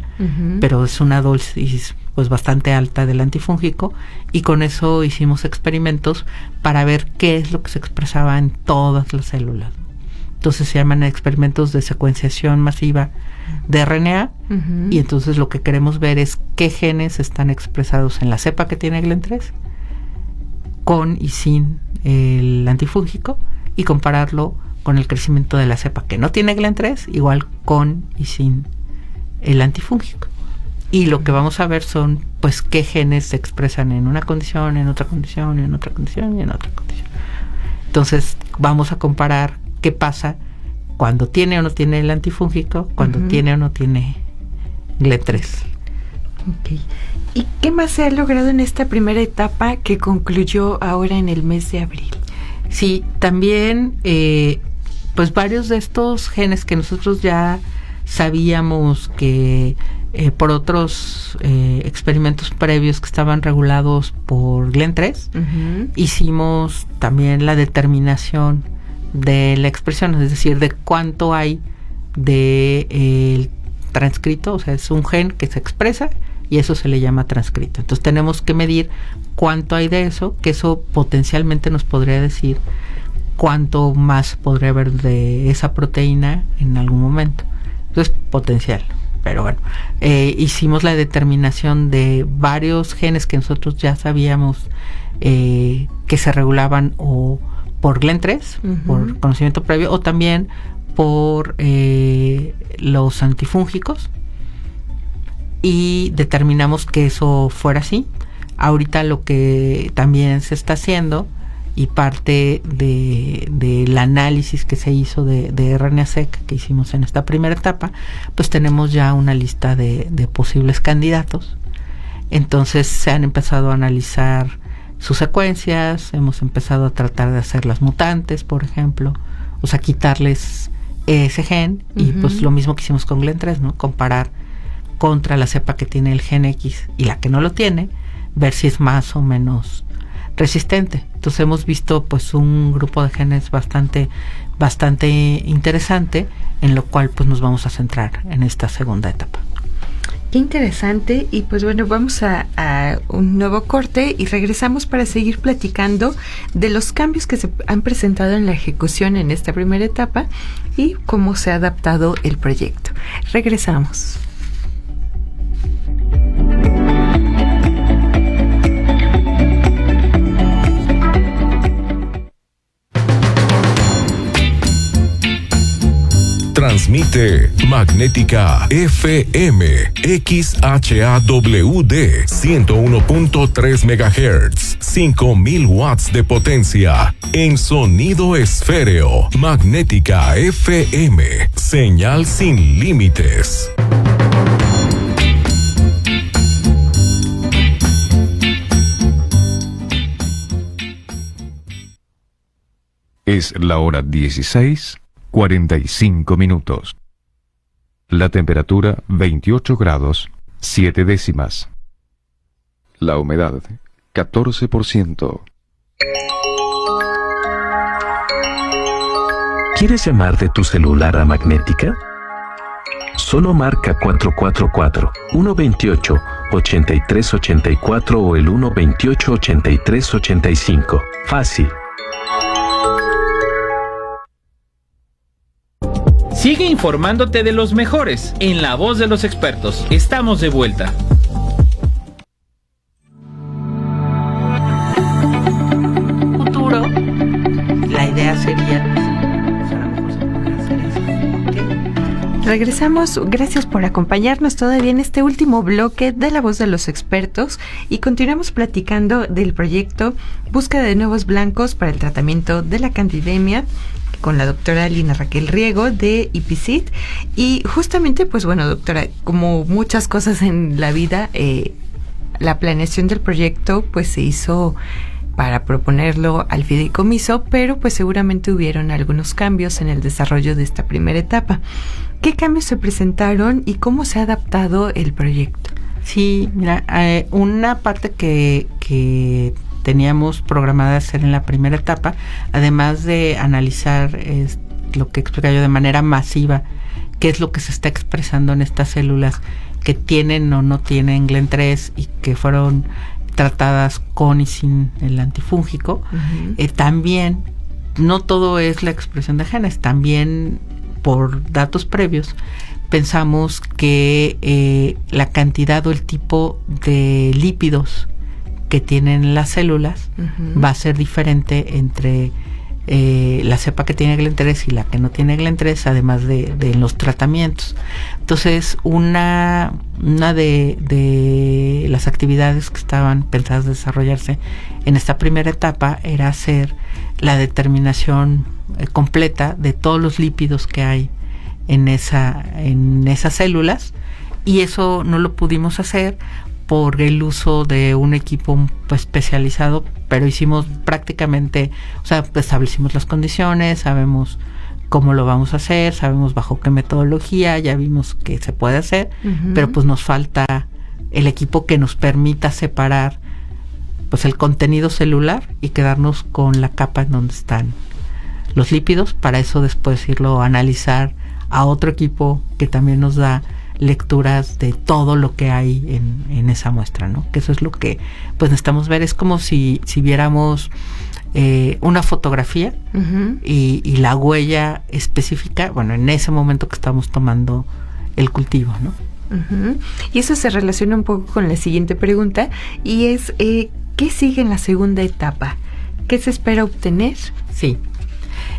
pero es una dosis pues bastante alta del antifúngico, y con eso hicimos experimentos para ver qué es lo que se expresaba en todas las células. Entonces se llaman experimentos de secuenciación masiva de RNA, y entonces lo que queremos ver es qué genes están expresados en la cepa que tiene GLEN3 con y sin el antifúngico, y compararlo con el crecimiento de la cepa que no tiene GLEN3, igual con y sin el antifúngico. Y lo que vamos a ver son pues qué genes se expresan en una condición, en otra condición, en otra condición y en otra condición. Entonces vamos a comparar qué pasa cuando tiene o no tiene el antifúngico, cuando tiene o no tiene GLEN3. Okay. ¿Y qué más se ha logrado en esta primera etapa que concluyó ahora en el mes de abril? Sí, también pues varios de estos genes que nosotros ya sabíamos que por otros experimentos previos que estaban regulados por GLEN3, hicimos también la determinación de la expresión, es decir, de cuánto hay de transcrito, o sea, es un gen que se expresa y eso se le llama transcrito. Entonces tenemos que medir cuánto hay de eso, que eso potencialmente nos podría decir cuánto más podría haber de esa proteína en algún momento. Entonces, potencial. Pero bueno, hicimos la determinación de varios genes que nosotros ya sabíamos que se regulaban o por GLEN3, por conocimiento previo, o también por los antifúngicos, y determinamos que eso fuera así. Ahorita lo que también se está haciendo, y parte del análisis que se hizo de RNA-seq que hicimos en esta primera etapa, pues tenemos ya una lista de posibles candidatos. Entonces se han empezado a analizar sus secuencias, hemos empezado a tratar de hacer las mutantes, por ejemplo, o sea, quitarles ese gen, y pues lo mismo que hicimos con GLEN3, ¿no? Comparar contra la cepa que tiene el gen X y la que no lo tiene, ver si es más o menos resistente. Entonces hemos visto pues un grupo de genes bastante interesante, en lo cual pues nos vamos a centrar en esta segunda etapa. Qué interesante. Y pues bueno, vamos a un nuevo corte y regresamos para seguir platicando de los cambios que se han presentado en la ejecución en esta primera etapa y cómo se ha adaptado el proyecto. Regresamos. Transmite Magnética FM XHAWD 101.3 MHz, 5000 watts de potencia en sonido esféreo. Magnética FM, señal sin límites. Es la hora 16:45. La temperatura 28 grados 7 décimas. La humedad 14%. ¿Quieres llamar de tu celular a Magnética? Solo marca 444-128-8384 o el 128-8385. Fácil. Sigue informándote de los mejores en La Voz de los Expertos. Estamos de vuelta. Futuro, la idea sería Regresamos, gracias por acompañarnos todavía en este último bloque de La Voz de los Expertos y continuamos platicando del proyecto Búsqueda de Nuevos Blancos para el Tratamiento de la Candidemia con la doctora Lina Raquel Riego de IPCIT. Y justamente, pues bueno, doctora, como muchas cosas en la vida, la planeación del proyecto pues se hizo para proponerlo al fideicomiso, pero pues seguramente hubieron algunos cambios en el desarrollo de esta primera etapa. ¿Qué cambios se presentaron y cómo se ha adaptado el proyecto? Sí, mira, una parte que teníamos programada hacer en la primera etapa, además de analizar lo que explica yo de manera masiva, qué es lo que se está expresando en estas células que tienen o no tienen GLEN3 y que fueron tratadas con y sin el antifúngico. También no todo es la expresión de genes, también por datos previos pensamos que la cantidad o el tipo de lípidos que tienen las células va a ser diferente entre la cepa que tiene GLEN3 y la que no tiene GLEN3, además de los tratamientos. Entonces, una de las actividades que estaban pensadas desarrollarse en esta primera etapa era hacer la determinación completa de todos los lípidos que hay en esas células, y eso no lo pudimos hacer por el uso de un equipo especializado, pero hicimos prácticamente, o sea, establecimos las condiciones, sabemos cómo lo vamos a hacer, sabemos bajo qué metodología, ya vimos que se puede hacer, pero pues nos falta el equipo que nos permita separar pues el contenido celular y quedarnos con la capa en donde están los lípidos, para eso después irlo a analizar a otro equipo que también nos da lecturas de todo lo que hay en esa muestra, ¿no? Que eso es lo que pues necesitamos ver. Es como si viéramos una fotografía y la huella específica, bueno, en ese momento que estamos tomando el cultivo, ¿no? Y eso se relaciona un poco con la siguiente pregunta, y es ¿qué sigue en la segunda etapa? ¿Qué se espera obtener? Sí,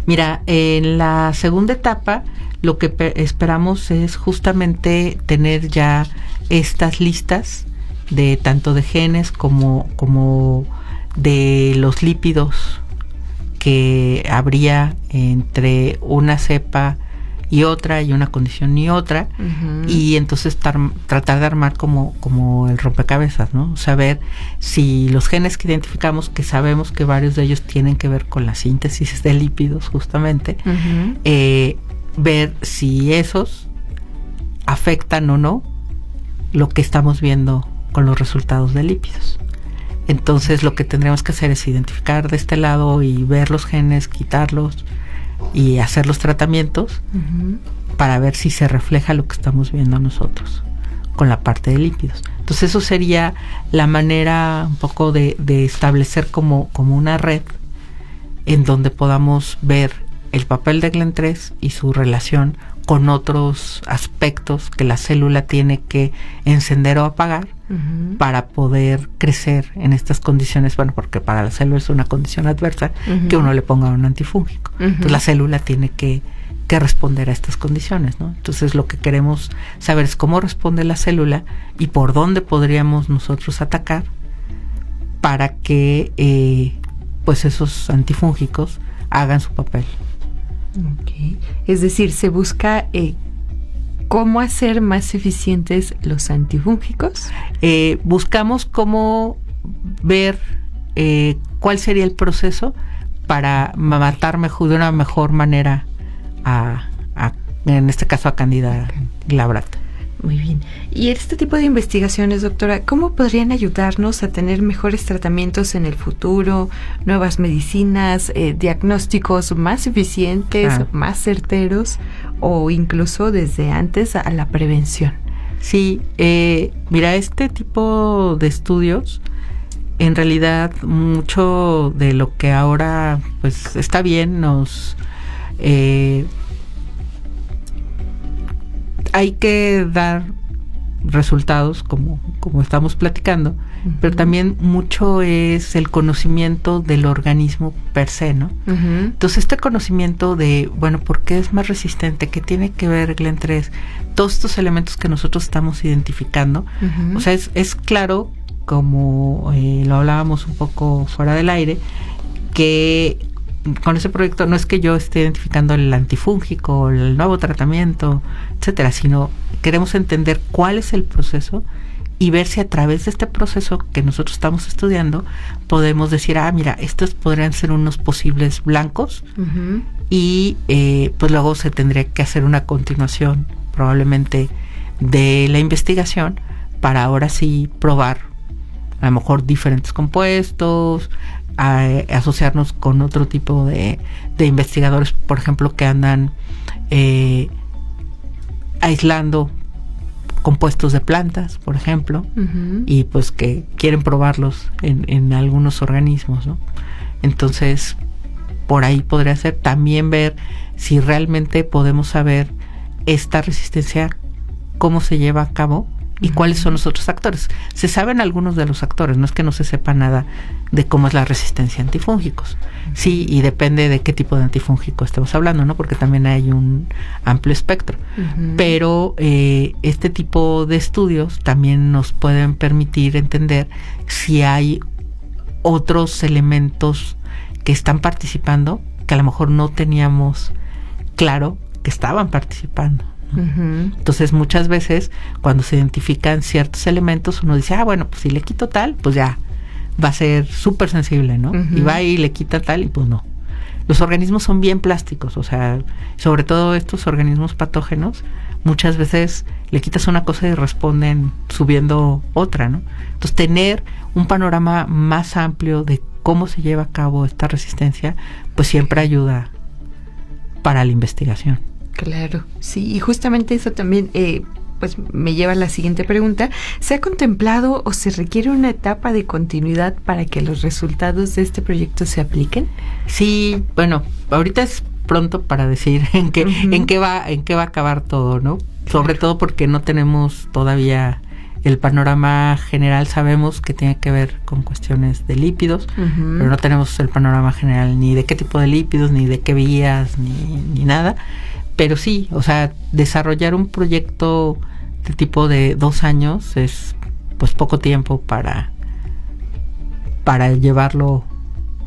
mira, en la segunda etapa lo que esperamos es justamente tener ya estas listas de tanto de genes como de los lípidos que habría entre una cepa y otra, y una condición y otra, y entonces tratar de armar como el rompecabezas, ¿no? Saber si los genes que identificamos, que sabemos que varios de ellos tienen que ver con la síntesis de lípidos justamente, ver si esos afectan o no lo que estamos viendo con los resultados de lípidos. Entonces lo que tendremos que hacer es identificar de este lado y ver los genes, quitarlos y hacer los tratamientos para ver si se refleja lo que estamos viendo nosotros con la parte de lípidos. Entonces eso sería la manera un poco de establecer como una red en donde podamos ver el papel de GLEN3 y su relación con otros aspectos que la célula tiene que encender o apagar para poder crecer en estas condiciones. Bueno, porque para la célula es una condición adversa que uno le ponga un antifúngico. Entonces la célula tiene que responder a estas condiciones, ¿no? Entonces lo que queremos saber es cómo responde la célula y por dónde podríamos nosotros atacar para que pues esos antifúngicos hagan su papel. Okay. Es decir, se busca cómo hacer más eficientes los antifúngicos. Buscamos cómo ver cuál sería el proceso para matar de una mejor manera en este caso a Candida glabrata. Muy bien. Y este tipo de investigaciones, doctora, ¿cómo podrían ayudarnos a tener mejores tratamientos en el futuro, nuevas medicinas, diagnósticos más eficientes, más certeros, o incluso desde antes a la prevención? Sí, mira, este tipo de estudios, en realidad mucho de lo que ahora pues está bien, hay que dar resultados como estamos platicando, pero también mucho es el conocimiento del organismo per se, ¿no? Entonces este conocimiento de, bueno, ¿por qué es más resistente? ¿Qué tiene que ver GLEN3? Todos estos elementos que nosotros estamos identificando, o sea, es claro, como lo hablábamos un poco fuera del aire, que con ese proyecto no es que yo esté identificando el antifúngico, el nuevo tratamiento, etcétera, sino queremos entender cuál es el proceso y ver si a través de este proceso que nosotros estamos estudiando podemos decir, mira, estos podrían ser unos posibles blancos, y pues luego se tendría que hacer una continuación probablemente de la investigación para ahora sí probar a lo mejor diferentes compuestos, asociarnos con otro tipo de investigadores, por ejemplo, que andan aislando compuestos de plantas, por ejemplo, y pues que quieren probarlos en algunos organismos, ¿no? Entonces, por ahí podría ser también ver si realmente podemos saber esta resistencia, cómo se lleva a cabo y cuáles son los otros actores. Se saben algunos de los actores, no es que no se sepa nada de cómo es la resistencia a antifúngicos. Sí, y depende de qué tipo de antifúngico estemos hablando, ¿no? Porque también hay un amplio espectro. Pero este tipo de estudios también nos pueden permitir entender si hay otros elementos que están participando, que a lo mejor no teníamos claro que estaban participando. Entonces muchas veces cuando se identifican ciertos elementos uno dice, bueno, pues si le quito tal, pues ya va a ser súper sensible, ¿no? Y va y le quita tal y pues no. Los organismos son bien plásticos, o sea, sobre todo estos organismos patógenos, muchas veces le quitas una cosa y responden subiendo otra, ¿no? Entonces tener un panorama más amplio de cómo se lleva a cabo esta resistencia, pues siempre ayuda para la investigación. Claro, sí, y justamente eso también pues me lleva a la siguiente pregunta. ¿Se ha contemplado o se requiere una etapa de continuidad para que los resultados de este proyecto se apliquen? Sí, bueno, ahorita es pronto para decir en qué va a acabar todo, ¿no? Sobre todo porque no tenemos todavía el panorama general. Sabemos que tiene que ver con cuestiones de lípidos, pero no tenemos el panorama general ni de qué tipo de lípidos, ni de qué vías, ni nada. Pero sí, o sea, desarrollar un proyecto de tipo de 2 años es pues poco tiempo para llevarlo,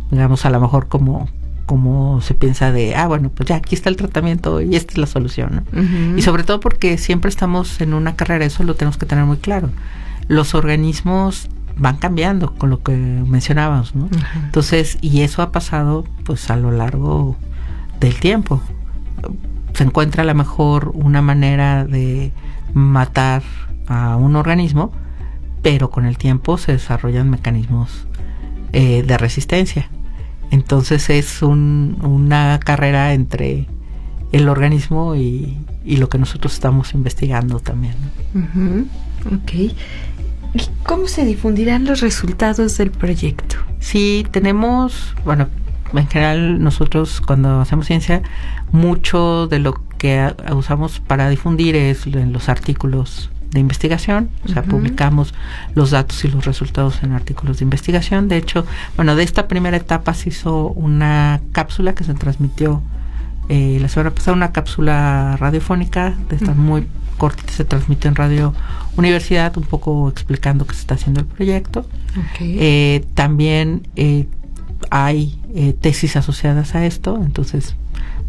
digamos, a lo mejor como se piensa de, bueno, pues ya aquí está el tratamiento y esta es la solución, ¿no? Y sobre todo porque siempre estamos en una carrera, eso lo tenemos que tener muy claro. Los organismos van cambiando con lo que mencionábamos, ¿no? Entonces, y eso ha pasado pues a lo largo del tiempo. Se encuentra a lo mejor una manera de matar a un organismo, pero con el tiempo se desarrollan mecanismos de resistencia. Entonces es una carrera entre el organismo y lo que nosotros estamos investigando también, ¿no? Ok. ¿Y cómo se difundirán los resultados del proyecto? Sí, tenemos, bueno, en general nosotros cuando hacemos ciencia, mucho de lo que usamos para difundir es en los artículos de investigación, o sea, publicamos los datos y los resultados en artículos de investigación. De hecho, bueno, de esta primera etapa se hizo una cápsula que se transmitió la semana pasada, una cápsula radiofónica, de estas muy cortita, se transmitió en Radio Universidad, un poco explicando qué se está haciendo el proyecto. También hay tesis asociadas a esto, entonces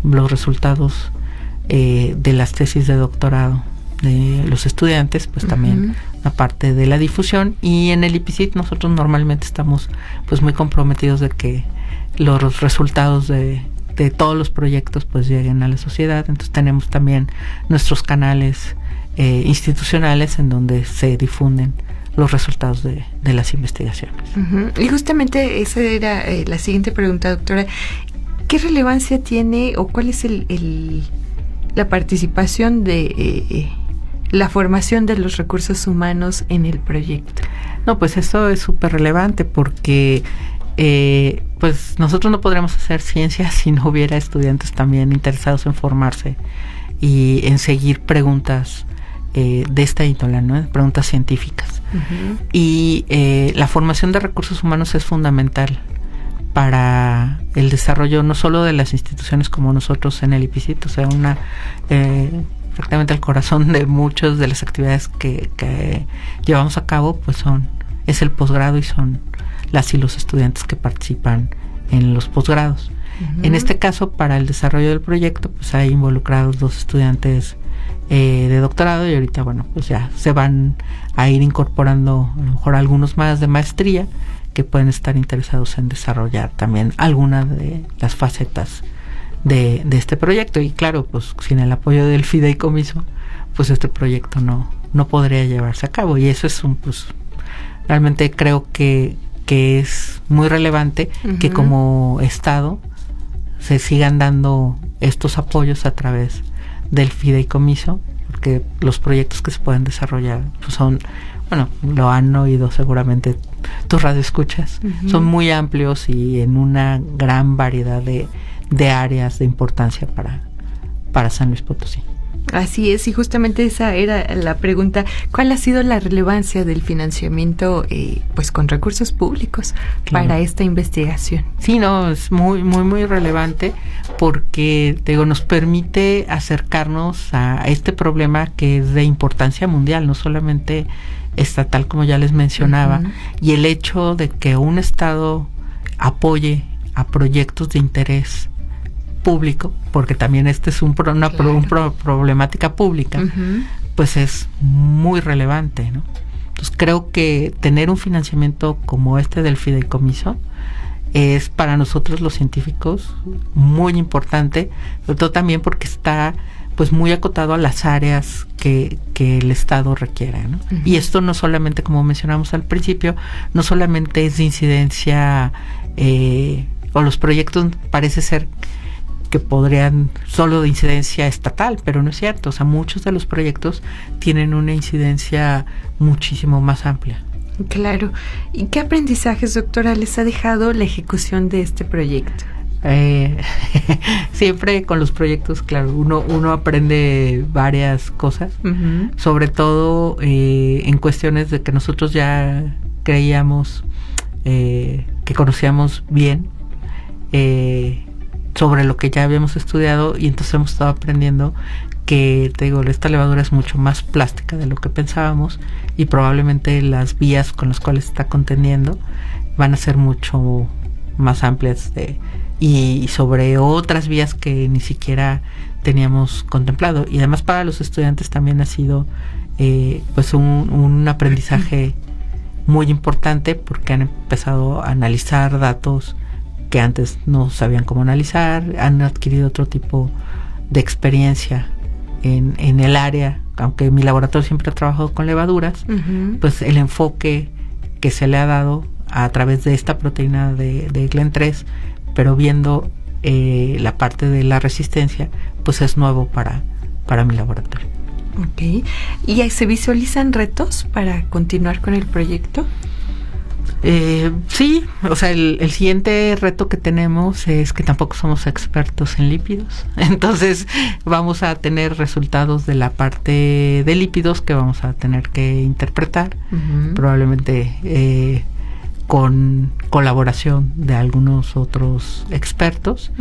los resultados de las tesis de doctorado de los estudiantes, pues también una parte de la difusión. Y en el IPICIT nosotros normalmente estamos pues muy comprometidos de que los resultados de todos los proyectos pues lleguen a la sociedad. Entonces tenemos también nuestros canales institucionales en donde se difunden los resultados de las investigaciones. Y justamente esa era la siguiente pregunta, doctora. ¿Qué relevancia tiene o cuál es la participación de la formación de los recursos humanos en el proyecto? No, pues eso es súper relevante porque pues nosotros no podríamos hacer ciencia si no hubiera estudiantes también interesados en formarse y en seguir preguntas de esta índole, ¿no? Preguntas científicas. Y la formación de recursos humanos es fundamental para el desarrollo no solo de las instituciones como nosotros en el IPICIT, o sea, prácticamente el corazón de muchas de las actividades que llevamos a cabo, pues es el posgrado y son las y los estudiantes que participan en los posgrados. En este caso, para el desarrollo del proyecto, pues hay involucrados 2 estudiantes de doctorado, y ahorita, bueno, pues ya se van a ir incorporando a lo mejor algunos más de maestría que pueden estar interesados en desarrollar también alguna de las facetas de este proyecto. Y claro, pues sin el apoyo del fideicomiso, pues este proyecto no podría llevarse a cabo, y eso es pues realmente creo que es muy relevante que como Estado se sigan dando estos apoyos a través del fideicomiso, porque los proyectos que se pueden desarrollar pues son, bueno, lo han oído seguramente tus radioescuchas, son muy amplios y en una gran variedad de áreas de importancia para San Luis Potosí. Así es, y justamente esa era la pregunta: ¿cuál ha sido la relevancia del financiamiento pues con recursos públicos para esta investigación? Sí, no, es muy, muy, muy relevante porque, digo, nos permite acercarnos a este problema que es de importancia mundial, no solamente estatal, como ya les mencionaba, y el hecho de que un Estado apoye a proyectos de interés público, porque también este es una problemática pública, pues es muy relevante, ¿no? Entonces creo que tener un financiamiento como este del fideicomiso es para nosotros los científicos muy importante, sobre todo también porque está pues muy acotado a las áreas que el Estado requiere, ¿no? Y esto no solamente, como mencionamos al principio, no solamente es de incidencia, o los proyectos parece ser que podrían solo de incidencia estatal, pero no es cierto. O sea, muchos de los proyectos tienen una incidencia muchísimo más amplia. Claro. ¿Y qué aprendizajes, doctora, les ha dejado la ejecución de este proyecto? Siempre con los proyectos, claro, uno aprende varias cosas, sobre todo en cuestiones de que nosotros ya creíamos que conocíamos bien, sobre lo que ya habíamos estudiado, y entonces hemos estado aprendiendo que, te digo, esta levadura es mucho más plástica de lo que pensábamos, y probablemente las vías con las cuales está contendiendo van a ser mucho más amplias y sobre otras vías que ni siquiera teníamos contemplado. Y además para los estudiantes también ha sido pues un aprendizaje muy importante, porque han empezado a analizar datos que antes no sabían cómo analizar, han adquirido otro tipo de experiencia en el área. Aunque mi laboratorio siempre ha trabajado con levaduras, pues el enfoque que se le ha dado a través de esta proteína de GLEN3, pero viendo la parte de la resistencia, pues es nuevo para mi laboratorio. Ok. ¿Y se visualizan retos para continuar con el proyecto? Sí, o sea, el siguiente reto que tenemos es que tampoco somos expertos en lípidos, entonces vamos a tener resultados de la parte de lípidos que vamos a tener que interpretar, probablemente con colaboración de algunos otros expertos,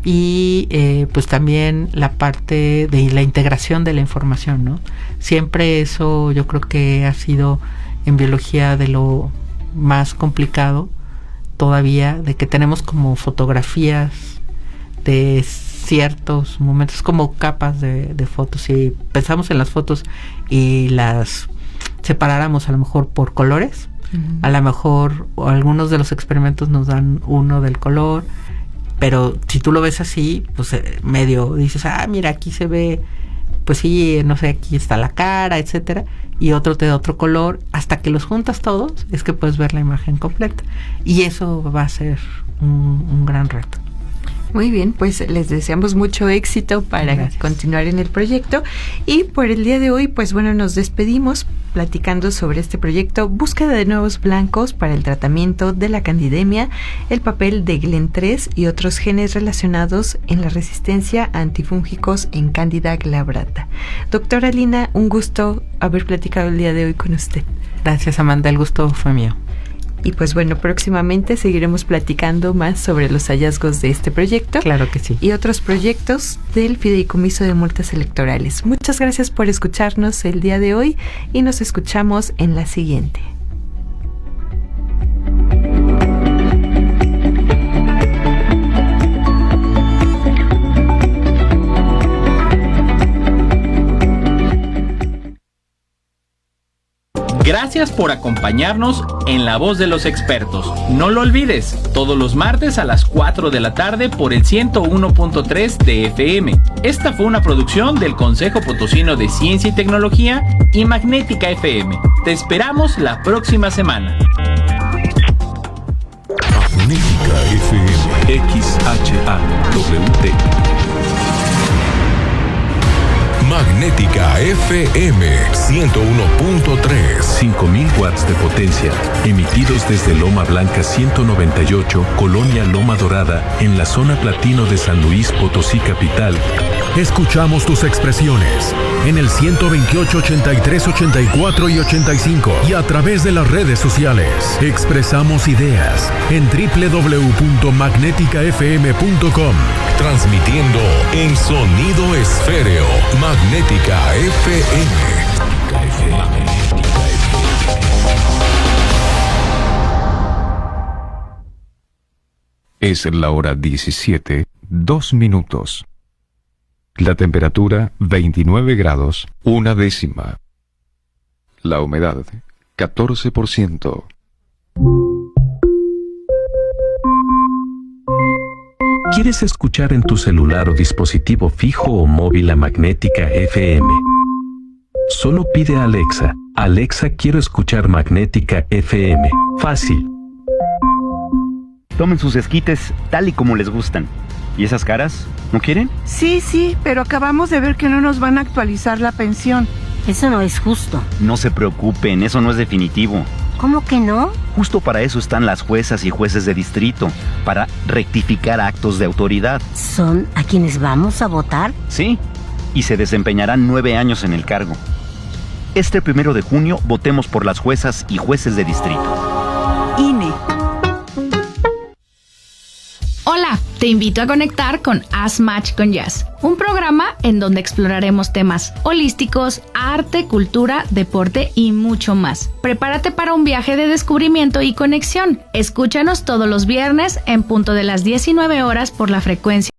y pues también la parte de la integración de la información, ¿no? Siempre eso yo creo que ha sido en biología de lo más complicado todavía, de que tenemos como fotografías de ciertos momentos, como capas de fotos. Si pensamos en las fotos y las separáramos a lo mejor por colores, a lo mejor algunos de los experimentos nos dan uno del color, pero si tú lo ves así, pues medio dices, mira, aquí se ve, pues sí, no sé, aquí está la cara, etcétera, y otro te da otro color. Hasta que los juntas todos es que puedes ver la imagen completa, y eso va a ser un gran reto. Muy bien, pues les deseamos mucho éxito para continuar en el proyecto, y por el día de hoy, pues bueno, nos despedimos platicando sobre este proyecto: búsqueda de nuevos blancos para el tratamiento de la candidemia, el papel de GLEN3 y otros genes relacionados en la resistencia a antifúngicos en Candida glabrata. Doctora Lina, un gusto haber platicado el día de hoy con usted. Gracias, Amanda, el gusto fue mío. Y pues bueno, próximamente seguiremos platicando más sobre los hallazgos de este proyecto. Claro que sí. Y otros proyectos del Fideicomiso de Multas Electorales. Muchas gracias por escucharnos el día de hoy, y nos escuchamos en la siguiente. Gracias por acompañarnos en La Voz de los Expertos. No lo olvides, todos los martes a las 4 de la tarde por el 101.3 de FM. Esta fue una producción del Consejo Potosino de Ciencia y Tecnología y Magnética FM. Te esperamos la próxima semana. Magnética FM. XHAWT. Magnética FM 101.3. 5000 watts de potencia, emitidos desde Loma Blanca 198, Colonia Loma Dorada, en la zona platino de San Luis Potosí capital. Escuchamos tus expresiones en el 128, 83, 84 y 85 y a través de las redes sociales. Expresamos ideas en www.magneticafm.com. Transmitiendo en sonido esféreo. Magnética FM. Es la hora 17, 2 minutos. La temperatura 29 grados, 1 décima. La humedad 14%. ¿Quieres escuchar en tu celular o dispositivo fijo o móvil a Magnética FM? Solo pide a Alexa, Alexa, quiero escuchar Magnética FM. Fácil. Tomen sus esquites tal y como les gustan. ¿Y esas caras? ¿No quieren? Sí, pero acabamos de ver que no nos van a actualizar la pensión. Eso no es justo. No se preocupen, eso no es definitivo. ¿Cómo que no? Justo para eso están las juezas y jueces de distrito, para rectificar actos de autoridad. ¿Son a quienes vamos a votar? Sí, y se desempeñarán 9 años en el cargo. Este 1 de junio votemos por las juezas y jueces de distrito. INE. Hola, te invito a conectar con As Match con Jazz, un programa en donde exploraremos temas holísticos, arte, cultura, deporte y mucho más. Prepárate para un viaje de descubrimiento y conexión. Escúchanos todos los viernes en punto de las 19 horas por la frecuencia